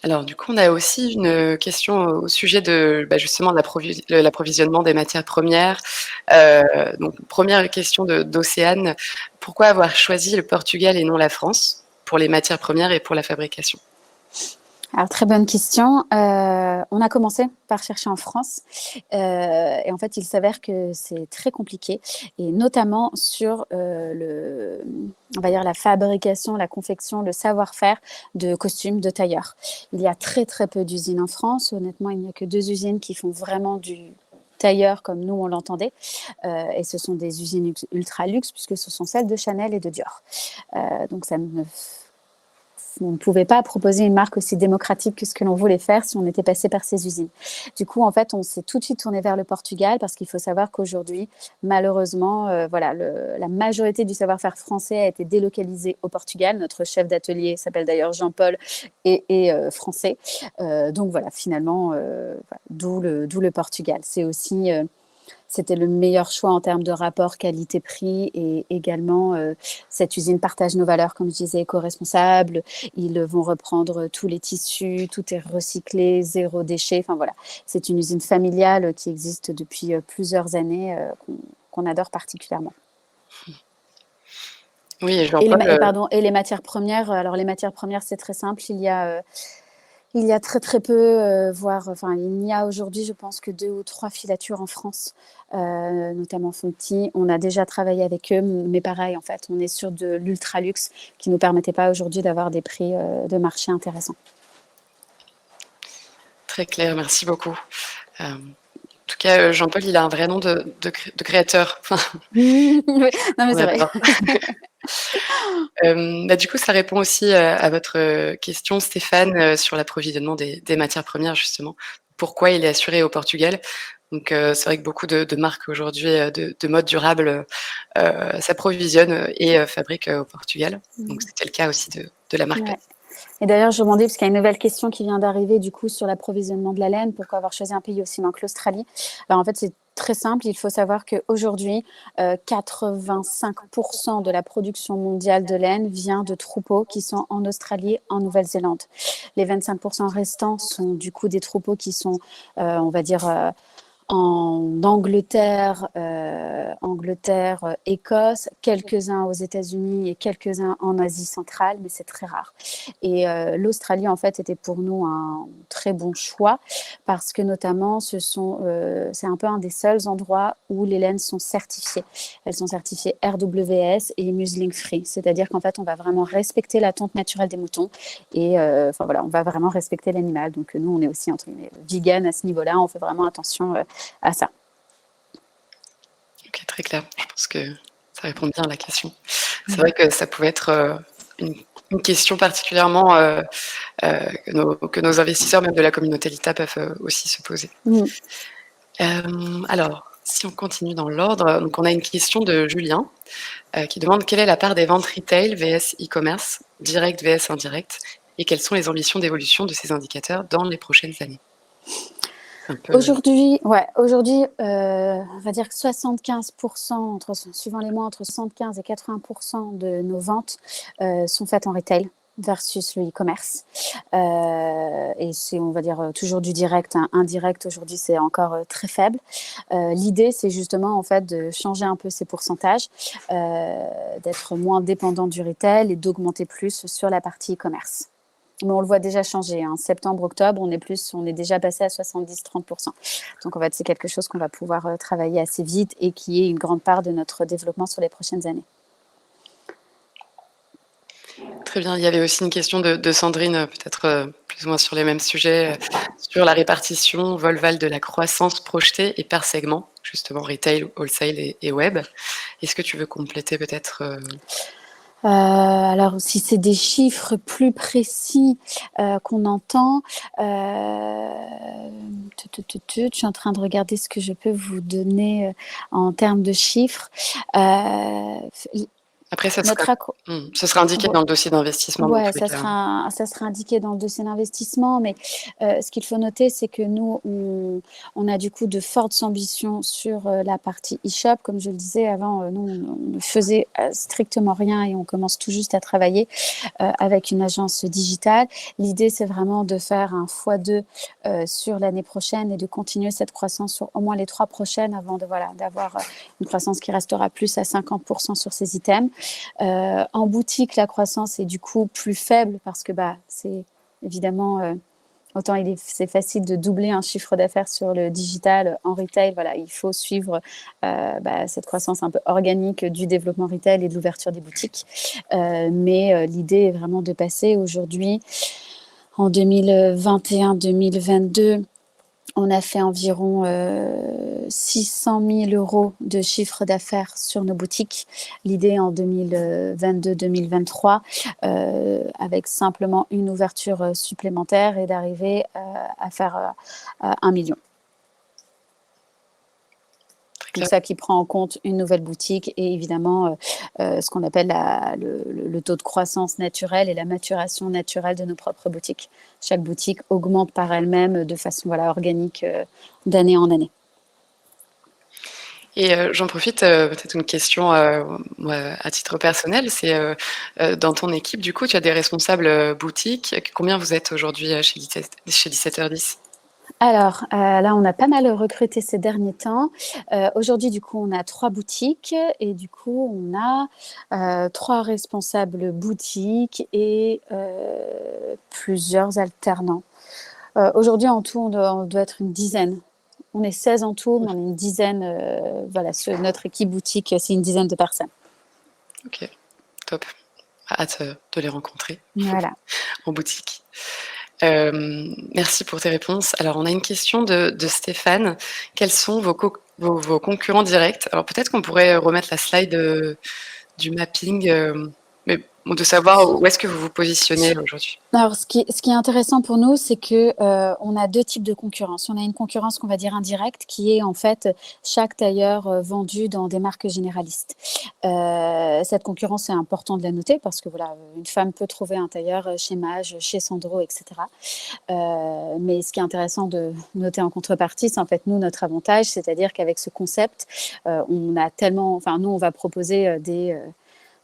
Alors du coup, on a aussi une question au sujet de, justement de l'approvisionnement des matières premières. Donc première question d'Océane: pourquoi avoir choisi le Portugal et non la France pour les matières premières et pour la fabrication? Alors, très bonne question. On a commencé par chercher en France. Et en fait, il s'avère que c'est très compliqué, et notamment sur on va dire la fabrication, la confection, le savoir-faire de costumes, de tailleurs. Il y a très, très peu d'usines en France. Honnêtement, il n'y a que 2 usines qui font vraiment du tailleur comme nous, on l'entendait. Et ce sont des usines ultra luxe, puisque ce sont celles de Chanel et de Dior. Donc, on ne pouvait pas proposer une marque aussi démocratique que ce que l'on voulait faire si on était passé par ces usines. Du coup, en fait, on s'est tout de suite tourné vers le Portugal, parce qu'il faut savoir qu'aujourd'hui, malheureusement, la majorité du savoir-faire français a été délocalisé au Portugal. Notre chef d'atelier s'appelle d'ailleurs Jean-Paul et est français. Donc voilà, finalement, d'où le Portugal. C'est aussi... C'était le meilleur choix en termes de rapport qualité-prix, et également cette usine partage nos valeurs, comme je disais, éco-responsable. Ils vont reprendre tous les tissus, tout est recyclé, zéro déchet. Enfin voilà, c'est une usine familiale qui existe depuis plusieurs années, qu'on adore particulièrement. Oui, et Et Jean-Paul, pardon, et les matières premières. Alors les matières premières, c'est très simple. Il y a très très peu, il n'y a aujourd'hui, je pense, que 2 ou 3 filatures en France, notamment Fonti. On a déjà travaillé avec eux, mais pareil, en fait, on est sur de l'ultra luxe qui ne nous permettait pas aujourd'hui d'avoir des prix de marché intéressants. très clair, merci beaucoup. En tout cas, Jean-Paul, il a un vrai nom de créateur. Oui, non, mais On c'est vrai. adore. Du coup, ça répond aussi à votre question, Stéphane, sur l'approvisionnement des matières premières, justement. Pourquoi il est assuré au Portugal? Donc, c'est vrai que beaucoup de marques aujourd'hui de mode durable s'approvisionnent et fabriquent au Portugal. Donc, c'était le cas aussi de la marque. Ouais. Et d'ailleurs, je demandais, parce qu'il y a une nouvelle question qui vient d'arriver, du coup, sur l'approvisionnement de la laine. Pourquoi avoir choisi un pays aussi loin que l'Australie? Alors, en fait, c'est très simple. Il faut savoir qu'aujourd'hui, 85% de la production mondiale de laine vient de troupeaux qui sont en Australie, en Nouvelle-Zélande. Les 25% restants sont du coup des troupeaux qui sont, on va dire, en Angleterre, Écosse, quelques-uns aux États-Unis et quelques-uns en Asie centrale, mais c'est très rare. Et l'Australie, en fait, était pour nous un très bon choix, parce que notamment, c'est un peu un des seuls endroits où les laines sont certifiées. Elles sont certifiées RWS et Muslin Free, c'est-à-dire qu'en fait, on va vraiment respecter la tonte naturelle des moutons, et on va vraiment respecter l'animal. Donc nous, on est aussi entre guillemets vegan à ce niveau-là. On fait vraiment attention à ça. Ok, très clair. Je pense que ça répond bien à la question. C'est vrai que ça pouvait être une question particulièrement que nos investisseurs, même de la communauté LITA, peuvent aussi se poser. Alors, si on continue dans l'ordre, donc on a une question de Julien qui demande quelle est la part des ventes retail vs e-commerce, direct vs indirect, et quelles sont les ambitions d'évolution de ces indicateurs dans les prochaines années. Aujourd'hui, on va dire que 75%, suivant les mois, entre 75 et 80% de nos ventes sont faites en retail versus le e-commerce. Et c'est, on va dire, toujours du direct. Indirect, aujourd'hui, c'est encore très faible. L'idée, c'est justement, en fait, de changer un peu ces pourcentages, d'être moins dépendant du retail et d'augmenter plus sur la partie e-commerce. Mais on le voit déjà changer. Septembre, octobre, on est déjà passé à 70-30%. Donc, en fait, c'est quelque chose qu'on va pouvoir travailler assez vite et qui est une grande part de notre développement sur les prochaines années. Très bien. Il y avait aussi une question de Sandrine, peut-être plus ou moins sur les mêmes sujets, sur la répartition vol-val de la croissance projetée et par segment, justement retail, wholesale et web. Est-ce que tu veux compléter peut-être Alors, si c'est des chiffres plus précis qu'on entend, je suis en train de regarder ce que je peux vous donner en termes de chiffres. Après, Notre acco ce sera indiqué voi dans le dossier d'investissement dans Ouais, tous les cas, hein. ça sera indiqué dans le dossier d'investissement, mais ce qu'il faut noter, c'est que nous, on a du coup de fortes ambitions sur, la partie e-shop. Comme je le disais avant, nous, on ne faisait, strictement rien et on commence tout juste à travailler, avec une agence digitale. L'idée, c'est vraiment de faire un x2, sur l'année prochaine et de continuer cette croissance sur au moins les 3 prochaines avant d'avoir, une croissance qui restera plus à 50% sur ces items. En boutique, la croissance est du coup plus faible parce que, c'est évidemment, autant c'est facile de doubler un chiffre d'affaires sur le digital. En retail, voilà, il faut suivre, cette croissance un peu organique du développement retail et de l'ouverture des boutiques. Mais l'idée est vraiment de passer aujourd'hui, en 2021-2022, on a fait environ 600 000 € de chiffre d'affaires sur nos boutiques. L'idée en 2022-2023, avec simplement une ouverture supplémentaire, est d'arriver à faire 1 million. Donc ça qui prend en compte une nouvelle boutique et évidemment ce qu'on appelle le taux de croissance naturel et la maturation naturelle de nos propres boutiques. Chaque boutique augmente par elle-même de façon organique d'année en année. Et j'en profite, peut-être une question, moi, à titre personnel, c'est, dans ton équipe, du coup, tu as des responsables, boutiques. Combien vous êtes aujourd'hui, chez 17h10? Alors, là, on a pas mal recruté ces derniers temps. Aujourd'hui, du coup, on a 3 boutiques et du coup, on a 3 responsables boutiques et plusieurs alternants. Aujourd'hui, en tout, on doit être une dizaine. On est 16 en tout, mais on est une dizaine, notre équipe boutique, c'est une dizaine de personnes. OK, top. Hâte, de les rencontrer Voilà. en boutique. Merci pour tes réponses. Alors, on a une question de Stéphane. Quels sont vos concurrents directs? Alors, peut-être qu'on pourrait remettre la slide, du mapping, mais bon, de savoir où est-ce que vous vous positionnez aujourd'hui? Alors, ce qui est intéressant pour nous, c'est que, on a 2 types de concurrence. On a une concurrence qu'on va dire indirecte, qui est en fait chaque tailleur, vendu dans des marques généralistes. Cette concurrence, c'est important de la noter parce que voilà, une femme peut trouver un tailleur, chez Maje, chez Sandro et cetera. Mais ce qui est intéressant de noter en contrepartie, c'est en fait nous notre avantage, c'est-à-dire qu'avec ce concept, on a tellement nous on va proposer,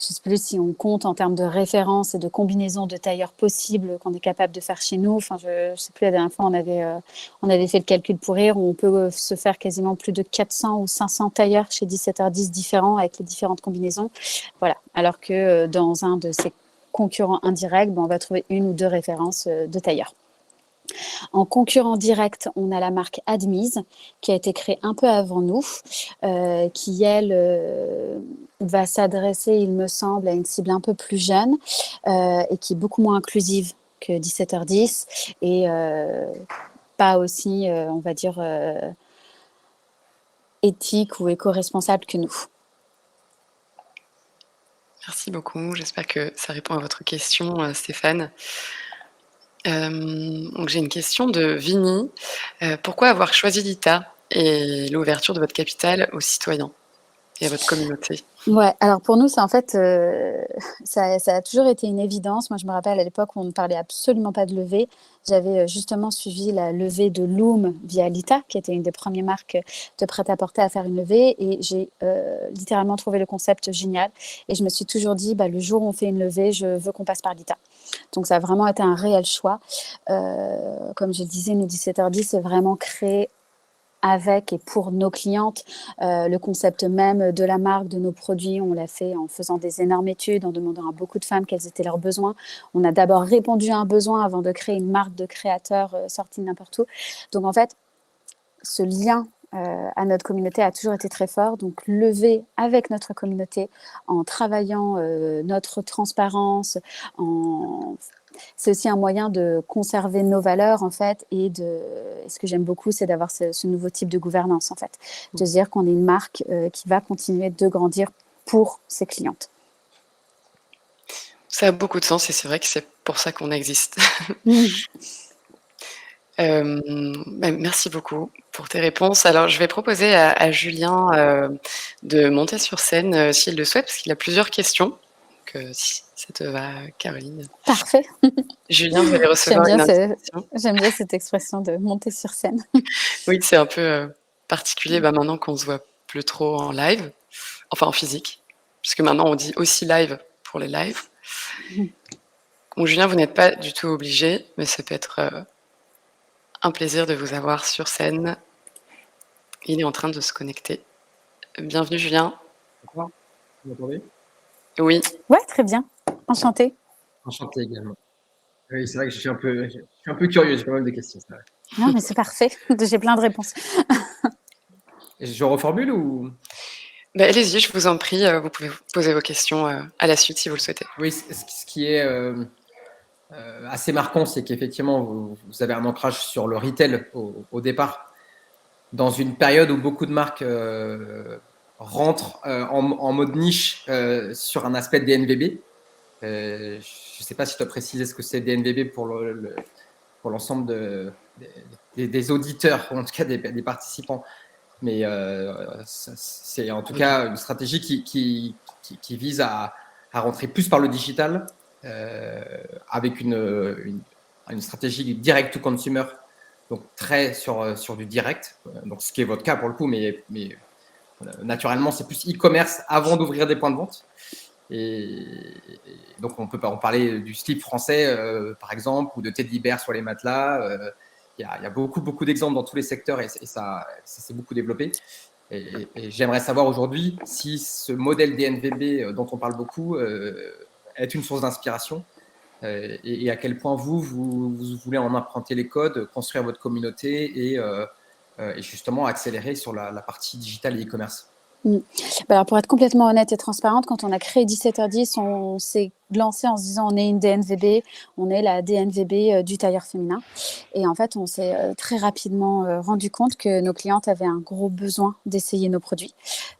je ne sais plus si on compte en termes de références et de combinaisons de tailleurs possibles qu'on est capable de faire chez nous. Enfin, je ne sais plus, la dernière fois, on avait fait le calcul pour rire, où on peut se faire quasiment plus de 400 ou 500 tailleurs chez 17h10 différents avec les différentes combinaisons. Voilà. Alors que dans un de ces concurrents indirects, on va trouver une ou deux références de tailleurs. En concurrent direct, on a la marque Admise, qui a été créée un peu avant nous, qui, elle, va s'adresser, il me semble, à une cible un peu plus jeune et qui est beaucoup moins inclusive que 17h10 et pas aussi, on va dire, éthique ou éco-responsable que nous. Merci beaucoup. J'espère que ça répond à votre question, Stéphane. Donc j'ai une question de Vini. Pourquoi avoir choisi l'ITA et l'ouverture de votre capital aux citoyens et à votre communauté? Ouais, alors pour nous, c'est en fait, ça a toujours été une évidence. Moi, je me rappelle à l'époque où on ne parlait absolument pas de levée. J'avais, justement suivi la levée de Loom via Lita, qui était une des premières marques de prêt-à-porter à faire une levée et j'ai, littéralement trouvé le concept génial et je me suis toujours dit: «Le jour où on fait une levée, je veux qu'on passe par Lita». Donc ça a vraiment été un réel choix. Comme je le disais, nous, 17h10, c'est vraiment créé avec et pour nos clientes. Le concept même de la marque, de nos produits, on l'a fait en faisant des énormes études, en demandant à beaucoup de femmes quels étaient leurs besoins. On a d'abord répondu à un besoin avant de créer une marque de créateurs sortie de n'importe où. Donc en fait, ce lien à notre communauté a toujours été très fort. Donc lever avec notre communauté en travaillant notre transparence, c'est aussi un moyen de conserver nos valeurs en fait et ce que j'aime beaucoup, c'est d'avoir ce nouveau type de gouvernance en fait, de se dire qu'on est une marque qui va continuer de grandir pour ses clientes. Ça a beaucoup de sens et c'est vrai que c'est pour ça qu'on existe. Merci beaucoup pour tes réponses. Alors je vais proposer à Julien, de monter sur scène s'il le souhaite, parce qu'il a plusieurs questions. Donc, si ça te va, Caroline. Parfait. Julien, vous allez recevoir une invitation. J'aime bien cette expression de monter sur scène. Oui, c'est un peu particulier maintenant qu'on se voit plus trop en live, enfin en physique, puisque maintenant on dit aussi live pour les lives. Bon, Julien, vous n'êtes pas du tout obligé, mais ça peut être un plaisir de vous avoir sur scène. Il est en train de se connecter. Bienvenue, Julien. Bonsoir, vous m'entendez? Oui. Ouais, très bien. Enchantée. Enchanté également. Oui, c'est vrai que je suis un peu curieux, j'ai pas mal de questions. C'est vrai. Non, mais c'est parfait. J'ai plein de réponses. Je reformule ou? Allez-y, je vous en prie, vous pouvez poser vos questions à la suite si vous le souhaitez. Oui, ce qui est assez marquant, c'est qu'effectivement, vous avez un ancrage sur le retail au départ, dans une période où beaucoup de marques rentrent en mode niche sur un aspect DNVB. Je ne sais pas si tu as précisé ce que c'est DNVB pour l'ensemble des auditeurs, ou en tout cas des participants. Mais c'est en tout cas une stratégie qui vise à rentrer plus par le digital avec une stratégie direct to consumer, donc très sur du direct, donc ce qui est votre cas pour le coup, mais naturellement c'est plus e-commerce avant d'ouvrir des points de vente. Et donc on peut parler du slip français par exemple, ou de Teddy Bear sur les matelas. Il y a beaucoup d'exemples dans tous les secteurs et ça s'est beaucoup développé. Et j'aimerais savoir aujourd'hui si ce modèle DNVB dont on parle beaucoup est une source d'inspiration et à quel point vous voulez en emprunter les codes, construire votre communauté et justement accélérer sur la partie digitale et e-commerce. Alors pour être complètement honnête et transparente, quand on a créé 17h10, on s'est lancé en se disant on est une DNVB, on est la DNVB du tailleur féminin. Et en fait, on s'est très rapidement rendu compte que nos clientes avaient un gros besoin d'essayer nos produits.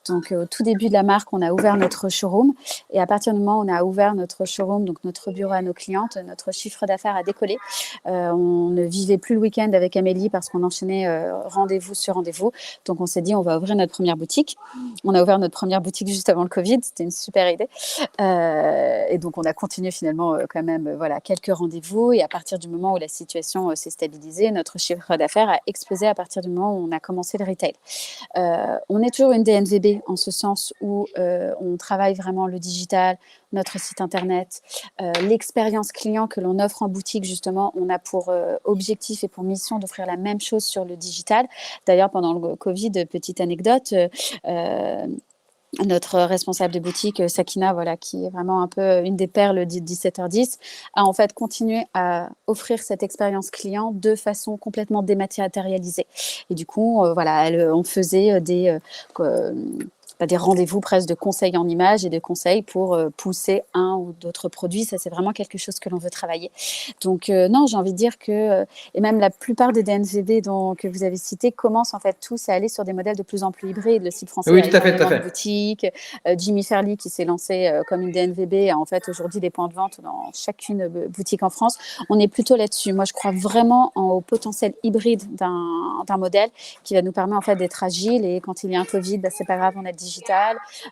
Donc au tout début de la marque, on a ouvert notre showroom. Et à partir du moment où on a ouvert notre showroom, donc notre bureau à nos clientes, notre chiffre d'affaires a décollé. On ne vivait plus le week-end avec Amélie parce qu'on enchaînait rendez-vous sur rendez-vous. Donc on s'est dit on va ouvrir notre première boutique. On a ouvert notre première boutique juste avant le Covid, c'était une super idée. Et donc, on a continué finalement quand même quelques rendez-vous. Et à partir du moment où la situation s'est stabilisée, notre chiffre d'affaires a explosé à partir du moment où on a commencé le retail. On est toujours une DNVB en ce sens où on travaille vraiment le digital, notre site internet, l'expérience client que l'on offre en boutique, justement, on a pour objectif et pour mission d'offrir la même chose sur le digital. D'ailleurs, pendant le Covid, petite anecdote, notre responsable de boutique, Sakina, qui est vraiment un peu une des perles de 17h10, a en fait continué à offrir cette expérience client de façon complètement dématérialisée. Et du coup, on faisait des rendez-vous presque de conseils en images et de conseils pour pousser un ou d'autres produits. Ça, c'est vraiment quelque chose que l'on veut travailler. Donc, non, j'ai envie de dire que, et même la plupart des DNVB que vous avez cités commencent en fait tous à aller sur des modèles de plus en plus hybrides. Le site français Oui, a tout à fait. énormément de boutiques. Jimmy Fairley, qui s'est lancé comme une DNVB, a en fait aujourd'hui des points de vente dans chacune boutique en France. On est plutôt là-dessus. Moi, je crois vraiment au potentiel hybride d'un modèle qui va nous permettre en fait d'être agile. Et quand il y a un Covid, c'est pas grave, on a digital.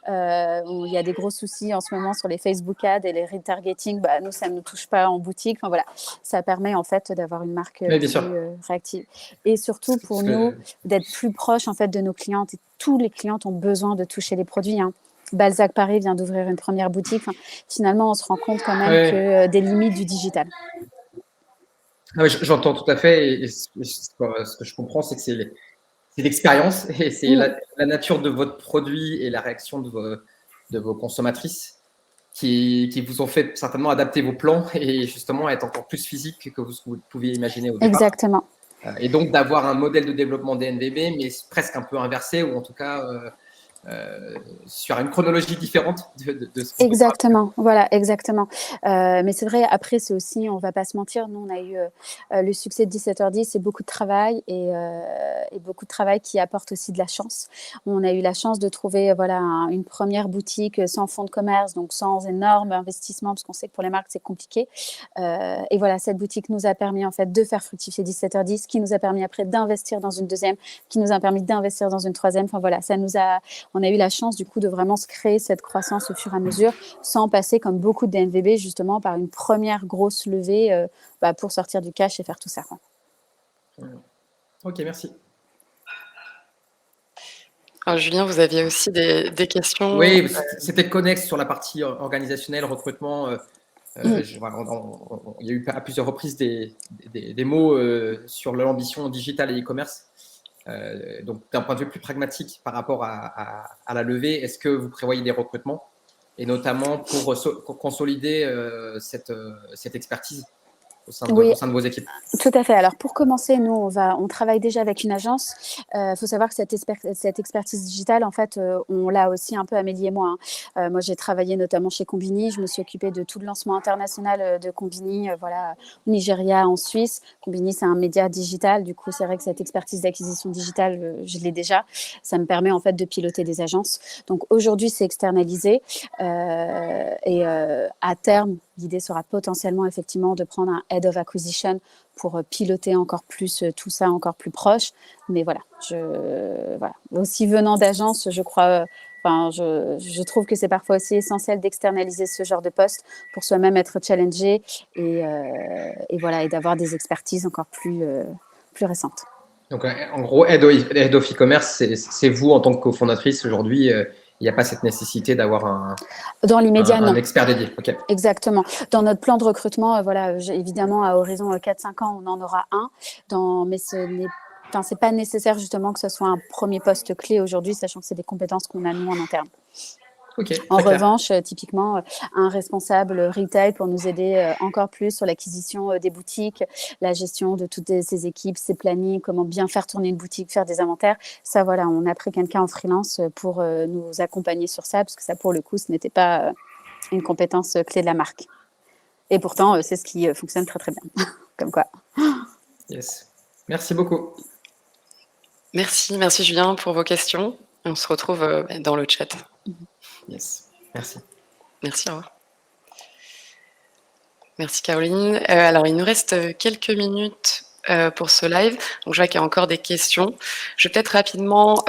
Il y a des gros soucis en ce moment sur les Facebook Ads et les retargeting. Nous, ça ne nous touche pas en boutique. Enfin, ça permet en fait d'avoir une marque plus réactive. Et surtout pour nous, d'être plus proche en fait de nos clientes. Et tous les clientes ont besoin de toucher les produits. Balzac Paris vient d'ouvrir une première boutique. Finalement, on se rend compte quand même que des limites du digital. J'entends tout à fait. Et ce que je comprends, c'est que c'est l'expérience et c'est la nature de votre produit et la réaction de vos consommatrices qui vous ont fait certainement adapter vos plans et justement être encore plus physique que vous pouviez imaginer au départ. Exactement. Et donc d'avoir un modèle de développement DNVB, mais presque un peu inversé, ou en tout cas sur une chronologie différente de ce qu'on Exactement, exactement. Mais c'est vrai, après, c'est aussi, on ne va pas se mentir, nous, on a eu le succès de 17h10, c'est beaucoup de travail et beaucoup de travail qui apporte aussi de la chance. On a eu la chance de trouver une première boutique sans fonds de commerce, donc sans énorme investissement, parce qu'on sait que pour les marques, c'est compliqué. Et cette boutique nous a permis en fait de faire fructifier 17h10, qui nous a permis après d'investir dans une deuxième, qui nous a permis d'investir dans une troisième. Enfin on on a eu la chance du coup de vraiment se créer cette croissance au fur et à mesure, sans passer comme beaucoup de DNVB justement par une première grosse levée pour sortir du cash et faire tout ça, quoi. Ok, merci. Alors, Julien, vous aviez aussi des questions? Oui, c'était connexe sur la partie organisationnelle, recrutement. Il y a eu à plusieurs reprises des mots sur l'ambition digitale et e-commerce. Donc, d'un point de vue plus pragmatique par rapport à la levée, est-ce que vous prévoyez des recrutements et notamment pour consolider cette expertise au sein de vos équipes? Tout à fait. Alors, pour commencer, nous, on travaille déjà avec une agence. Faut savoir que cette expertise digitale, en fait, on l'a aussi un peu Amélie et moi, hein. Moi, j'ai travaillé notamment chez Combini. Je me suis occupée de tout le lancement international de Combini, au Nigeria, en Suisse. Combini, c'est un média digital. Du coup, c'est vrai que cette expertise d'acquisition digitale, je l'ai déjà. Ça me permet, en fait, de piloter des agences. Donc, aujourd'hui, c'est externalisé. À terme, l'idée sera potentiellement, effectivement, de prendre un Head of Acquisition pour piloter encore plus tout ça, encore plus proche. Mais voilà, aussi venant d'agence, je crois, je trouve que c'est parfois aussi essentiel d'externaliser ce genre de poste pour soi-même être challengé et d'avoir des expertises encore plus récentes. Donc, en gros, Head of e-commerce, c'est vous en tant que cofondatrice aujourd'hui. Il n'y a pas cette nécessité d'avoir dans l'immédiat, un expert dédié. Okay. Exactement. Dans notre plan de recrutement, évidemment, à horizon 4-5 ans, on en aura un. Mais c'est pas nécessaire justement que ce soit un premier poste clé aujourd'hui, sachant que c'est des compétences qu'on a nous en interne. Okay, en revanche, typiquement, un responsable retail pour nous aider encore plus sur l'acquisition des boutiques, la gestion de toutes ces équipes, ses plannings, comment bien faire tourner une boutique, faire des inventaires. Ça, voilà, on a pris quelqu'un en freelance pour nous accompagner sur ça, parce que ça, pour le coup, ce n'était pas une compétence clé de la marque. Et pourtant, c'est ce qui fonctionne très, très bien. Comme quoi. Yes. Merci beaucoup. Merci Julien pour vos questions. On se retrouve dans le chat. Yes, merci. Merci, au revoir. Merci Caroline. Alors, il nous reste quelques minutes pour ce live. Donc, je vois qu'il y a encore des questions. Je vais peut-être rapidement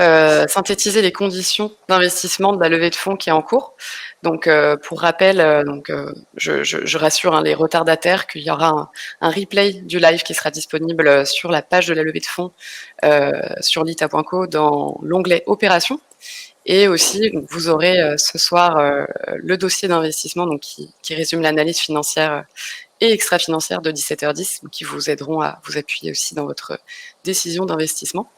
synthétiser les conditions d'investissement de la levée de fonds qui est en cours. Donc, pour rappel, je rassure les retardataires qu'il y aura un replay du live qui sera disponible sur la page de la levée de fonds sur lita.co dans l'onglet Opérations. Et aussi, vous aurez ce soir le dossier d'investissement qui résume l'analyse financière et extra-financière de 17h10, qui vous aideront à vous appuyer aussi dans votre décision d'investissement.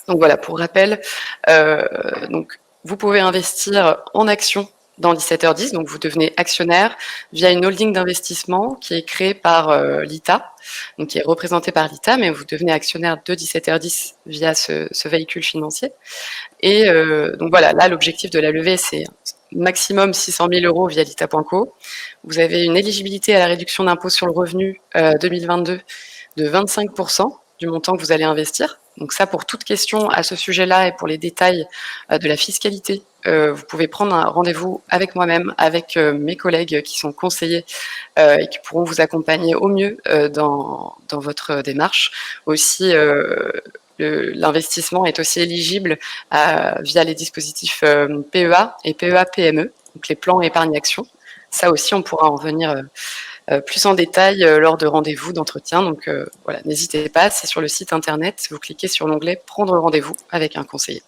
Donc voilà, pour rappel, vous pouvez investir en actions dans 17h10, donc vous devenez actionnaire via une holding d'investissement qui est créée par l'ITA, donc qui est représentée par l'ITA, mais vous devenez actionnaire de 17h10 via ce véhicule financier. Et donc voilà, là l'objectif de la levée, c'est maximum 600 000 € via lita.co. Vous avez une éligibilité à la réduction d'impôt sur le revenu 2022 de 25% du montant que vous allez investir. Donc ça, pour toute question à ce sujet-là et pour les détails de la fiscalité, vous pouvez prendre un rendez-vous avec moi-même, avec mes collègues qui sont conseillers et qui pourront vous accompagner au mieux dans votre démarche. Aussi, l'investissement est aussi éligible via les dispositifs PEA et PEA-PME, donc les plans épargne-action. Ça aussi, on pourra en venir plus en détail lors de rendez-vous d'entretien. Donc voilà, n'hésitez pas, c'est sur le site internet, vous cliquez sur l'onglet « Prendre rendez-vous avec un conseiller ».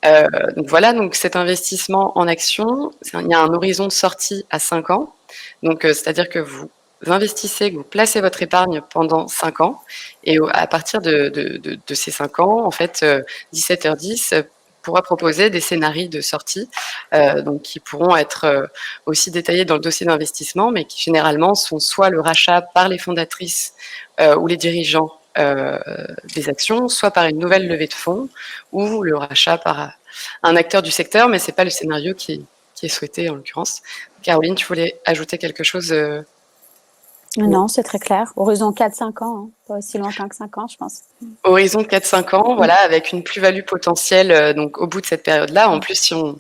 Donc voilà, donc cet investissement en action, il y a un horizon de sortie à 5 ans. Donc c'est-à-dire que vous investissez, que vous placez votre épargne pendant 5 ans, et à partir de ces 5 ans, en fait, 17h10 pourra proposer des scénarios de sortie donc qui pourront être aussi détaillés dans le dossier d'investissement, mais qui généralement sont soit le rachat par les fondatrices ou les dirigeants des actions, soit par une nouvelle levée de fonds ou le rachat par un acteur du secteur, mais ce n'est pas le scénario qui est souhaité en l'occurrence. Caroline, tu voulais ajouter quelque chose Non, c'est très clair. Horizon 4-5 ans, hein. Pas aussi lointain que 5 ans, je pense. Horizon 4-5 ans, voilà, avec une plus-value potentielle donc au bout de cette période-là. En plus, si on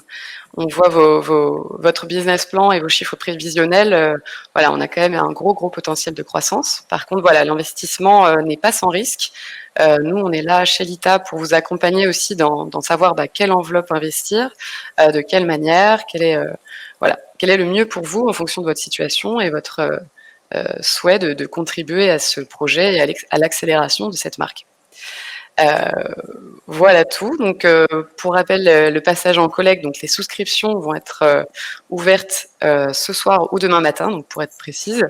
voit votre business plan et vos chiffres prévisionnels, voilà, on a quand même un gros potentiel de croissance. Par contre, voilà, l'investissement n'est pas sans risque. Nous, on est là chez Lita pour vous accompagner aussi dans savoir quelle enveloppe investir, de quelle manière, quel est le mieux pour vous en fonction de votre situation et votre souhait de contribuer à ce projet et à l'accélération de cette marque. Voilà tout. Donc, pour rappel, le passage en collecte, donc les souscriptions vont être ouvertes ce soir ou demain matin, donc pour être précise.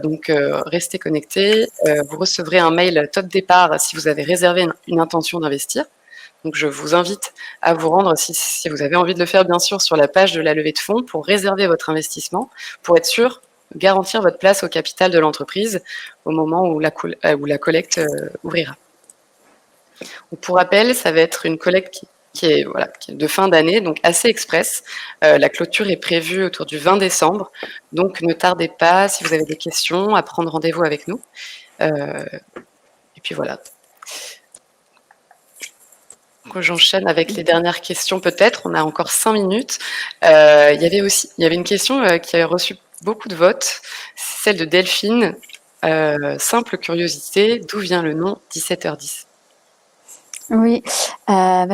Donc, restez connectés. Vous recevrez un mail top départ si vous avez réservé une intention d'investir. Donc, je vous invite à vous rendre, si vous avez envie de le faire, bien sûr, sur la page de la levée de fonds pour réserver votre investissement, pour être sûr de garantir votre place au capital de l'entreprise au moment où la collecte ouvrira. Donc, pour rappel, ça va être une collecte qui est de fin d'année, donc assez express. La clôture est prévue autour du 20 décembre. Donc, ne tardez pas, si vous avez des questions, à prendre rendez-vous avec nous. Et puis voilà. J'enchaîne avec les dernières questions peut-être. On a encore 5 minutes. Il y avait une question qui a reçu beaucoup de votes. C'est celle de Delphine. Simple curiosité, d'où vient le nom 17h10 ? Oui,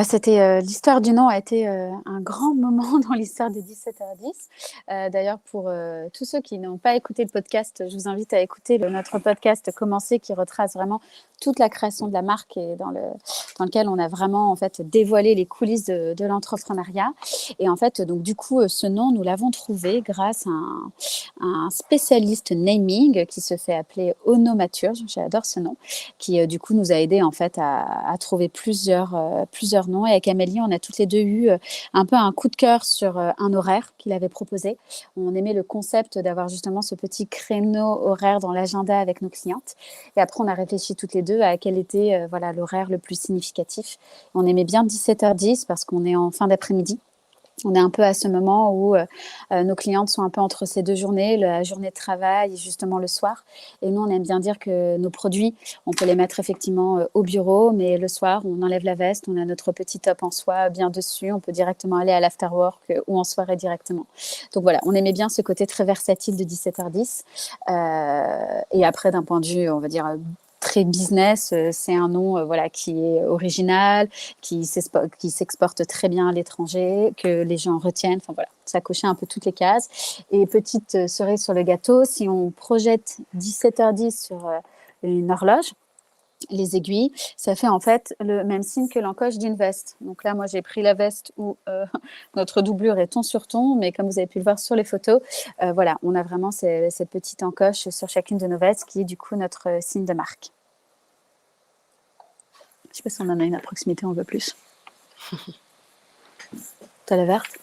c'était l'histoire du nom a été un grand moment dans l'histoire des 17h10. D'ailleurs, pour tous ceux qui n'ont pas écouté le podcast, je vous invite à écouter notre podcast Commencer qui retrace vraiment toute la création de la marque et dans lequel on a vraiment en fait dévoilé les coulisses de l'entrepreneuriat. Et en fait, donc du coup, ce nom, nous l'avons trouvé grâce à un spécialiste naming qui se fait appeler onomaturge, j'adore ce nom, qui du coup nous a aidé en fait à trouver plusieurs noms. Et avec Amélie, on a toutes les deux eu un peu un coup de cœur sur un horaire qu'il avait proposé. On aimait le concept d'avoir justement ce petit créneau horaire dans l'agenda avec nos clientes. Et après, on a réfléchi toutes les deux à quel était l'horaire le plus significatif. On aimait bien 17h10 parce qu'on est en fin d'après-midi. On est un peu à ce moment où nos clientes sont un peu entre ces deux journées, la journée de travail et justement le soir. Et nous, on aime bien dire que nos produits, on peut les mettre effectivement au bureau, mais le soir, on enlève la veste, on a notre petit top en soie bien dessus, on peut directement aller à l'afterwork ou en soirée directement. Donc voilà, on aimait bien ce côté très versatile de 17h10. Et après, d'un point de vue, on va dire, très business, c'est un nom qui est original, qui s'exporte très bien à l'étranger, que les gens retiennent. Enfin voilà, ça cochait un peu toutes les cases. Et petite cerise sur le gâteau, si on projette 17h10 sur une horloge, les aiguilles, ça fait en fait le même signe que l'encoche d'une veste. Donc là, moi, j'ai pris la veste où notre doublure est ton sur ton, mais comme vous avez pu le voir sur les photos, on a vraiment cette petite encoche sur chacune de nos vestes qui est du coup notre signe de marque. Je ne sais pas si on en a une à proximité, on veut plus. T'as la verte ?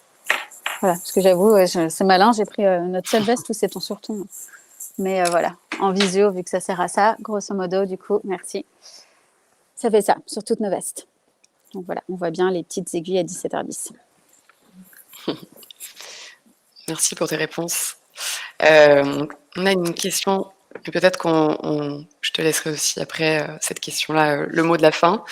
Voilà, parce que j'avoue, c'est malin, j'ai pris notre seule veste où c'est ton sur ton. Mais en visio, vu que ça sert à ça, grosso modo, du coup, merci. Ça fait ça, sur toutes nos vestes. Donc voilà, on voit bien les petites aiguilles à 17h10. Merci pour tes réponses. On a une question, peut-être je te laisserai aussi après cette question-là, le mot de la fin.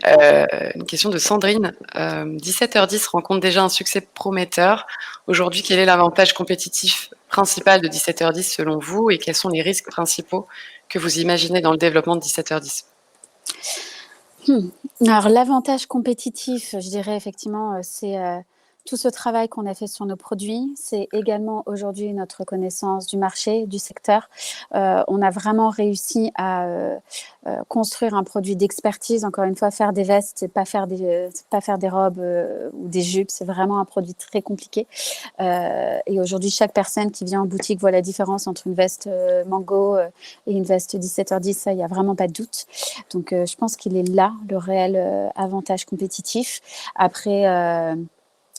Une question de Sandrine. 17h10 rencontre déjà un succès prometteur. Aujourd'hui, quel est l'avantage compétitif principal de 17h10 selon vous et quels sont les risques principaux que vous imaginez dans le développement de 17h10 ? Alors, l'avantage compétitif, je dirais effectivement, c'est tout ce travail qu'on a fait sur nos produits. C'est également aujourd'hui notre connaissance du marché, du secteur. On a vraiment réussi à construire un produit d'expertise. Encore une fois, faire des vestes, c'est pas faire des robes ou des jupes. C'est vraiment un produit très compliqué. Et aujourd'hui, chaque personne qui vient en boutique voit la différence entre une veste Mango et une veste 17h10. Ça, il n'y a vraiment pas de doute. Donc, je pense qu'il est là le réel avantage compétitif. Après,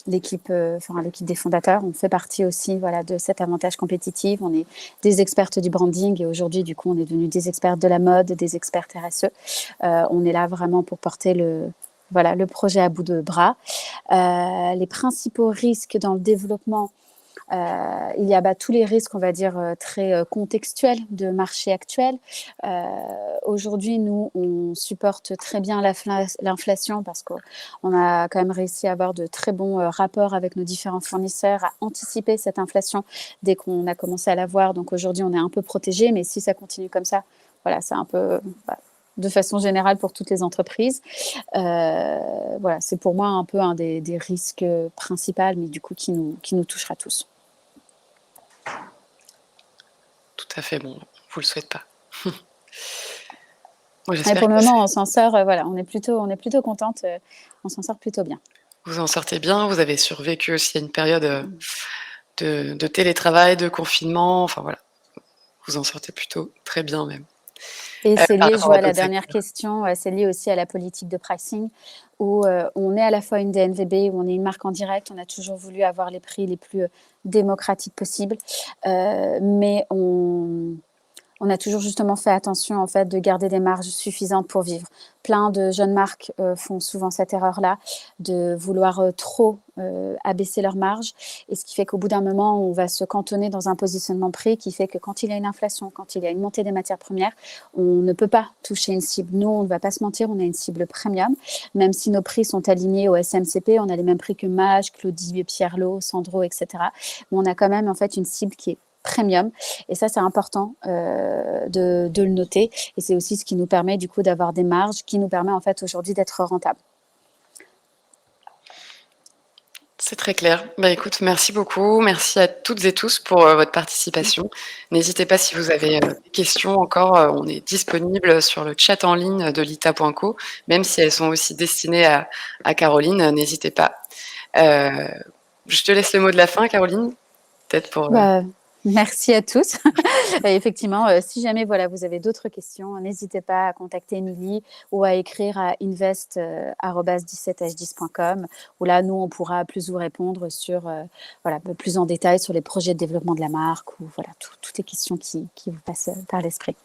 l'équipe des fondateurs, on fait partie aussi de cet avantage compétitif. On est des expertes du branding et aujourd'hui, du coup, on est devenus des expertes de la mode, des expertes RSE. On est là vraiment pour porter le projet à bout de bras. Les principaux risques dans le développement, Il y a tous les risques, on va dire, très contextuels de marché actuel. Aujourd'hui, nous, on supporte très bien l'inflation parce qu'on a quand même réussi à avoir de très bons rapports avec nos différents fournisseurs, à anticiper cette inflation dès qu'on a commencé à la voir. Donc aujourd'hui, on est un peu protégé, mais si ça continue comme ça, voilà, c'est un peu de façon générale pour toutes les entreprises. Voilà, c'est pour moi un peu un des risques principaux, mais du coup qui nous touchera tous. Tout à fait, bon, vous le souhaitez pas. Moi, Et pour le que moment, on s'en sort, voilà, on est plutôt contente, on s'en sort plutôt bien. vous en sortez bien, vous avez survécu aussi à une période de télétravail, de confinement, enfin voilà, vous en sortez plutôt très bien même. Et c'est Par lié, je rapport à vois la d'autres dernière secteurs. question, c'est lié aussi à la politique de pricing où on est à la fois une DNVB, où on est une marque en direct, on a toujours voulu avoir les prix les plus démocratiques possibles, mais on a toujours justement fait attention en fait de garder des marges suffisantes pour vivre. Plein de jeunes marques font souvent cette erreur-là de vouloir trop abaisser leurs marges, et ce qui fait qu'au bout d'un moment, on va se cantonner dans un positionnement prix qui fait que quand il y a une inflation, quand il y a une montée des matières premières, on ne peut pas toucher une cible. Nous, on ne va pas se mentir, on a une cible premium, même si nos prix sont alignés au SMCP, on a les mêmes prix que Maje, Claudie, Pierlot, Sandro, etc. Mais on a quand même en fait une cible qui est premium, et ça c'est important de le noter, et c'est aussi ce qui nous permet du coup d'avoir des marges qui nous permet en fait aujourd'hui d'être rentable. C'est très clair. Bah écoute, merci beaucoup. Merci à toutes et tous pour votre participation. N'hésitez pas si vous avez des questions encore, on est disponible sur le chat en ligne de lita.co, même si elles sont aussi destinées à Caroline, n'hésitez pas. Je te laisse le mot de la fin, Caroline, peut-être pour... Merci à tous. Effectivement, si jamais voilà, vous avez d'autres questions, n'hésitez pas à contacter Émilie ou à écrire à invest@17h10.com, où là, nous, on pourra plus vous répondre sur, voilà, plus en détail sur les projets de développement de la marque, ou voilà, toutes les questions qui vous passent par l'esprit.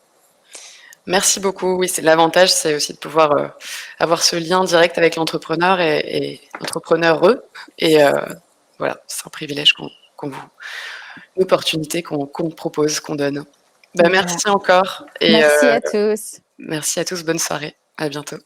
Merci beaucoup. Oui, c'est l'avantage, c'est aussi de pouvoir avoir ce lien direct avec l'entrepreneur et entrepreneureux. Et voilà, c'est un privilège qu'on vous... une opportunité qu'on propose, qu'on donne. Voilà. Merci encore. Et merci à tous. merci à tous. Bonne soirée. À bientôt.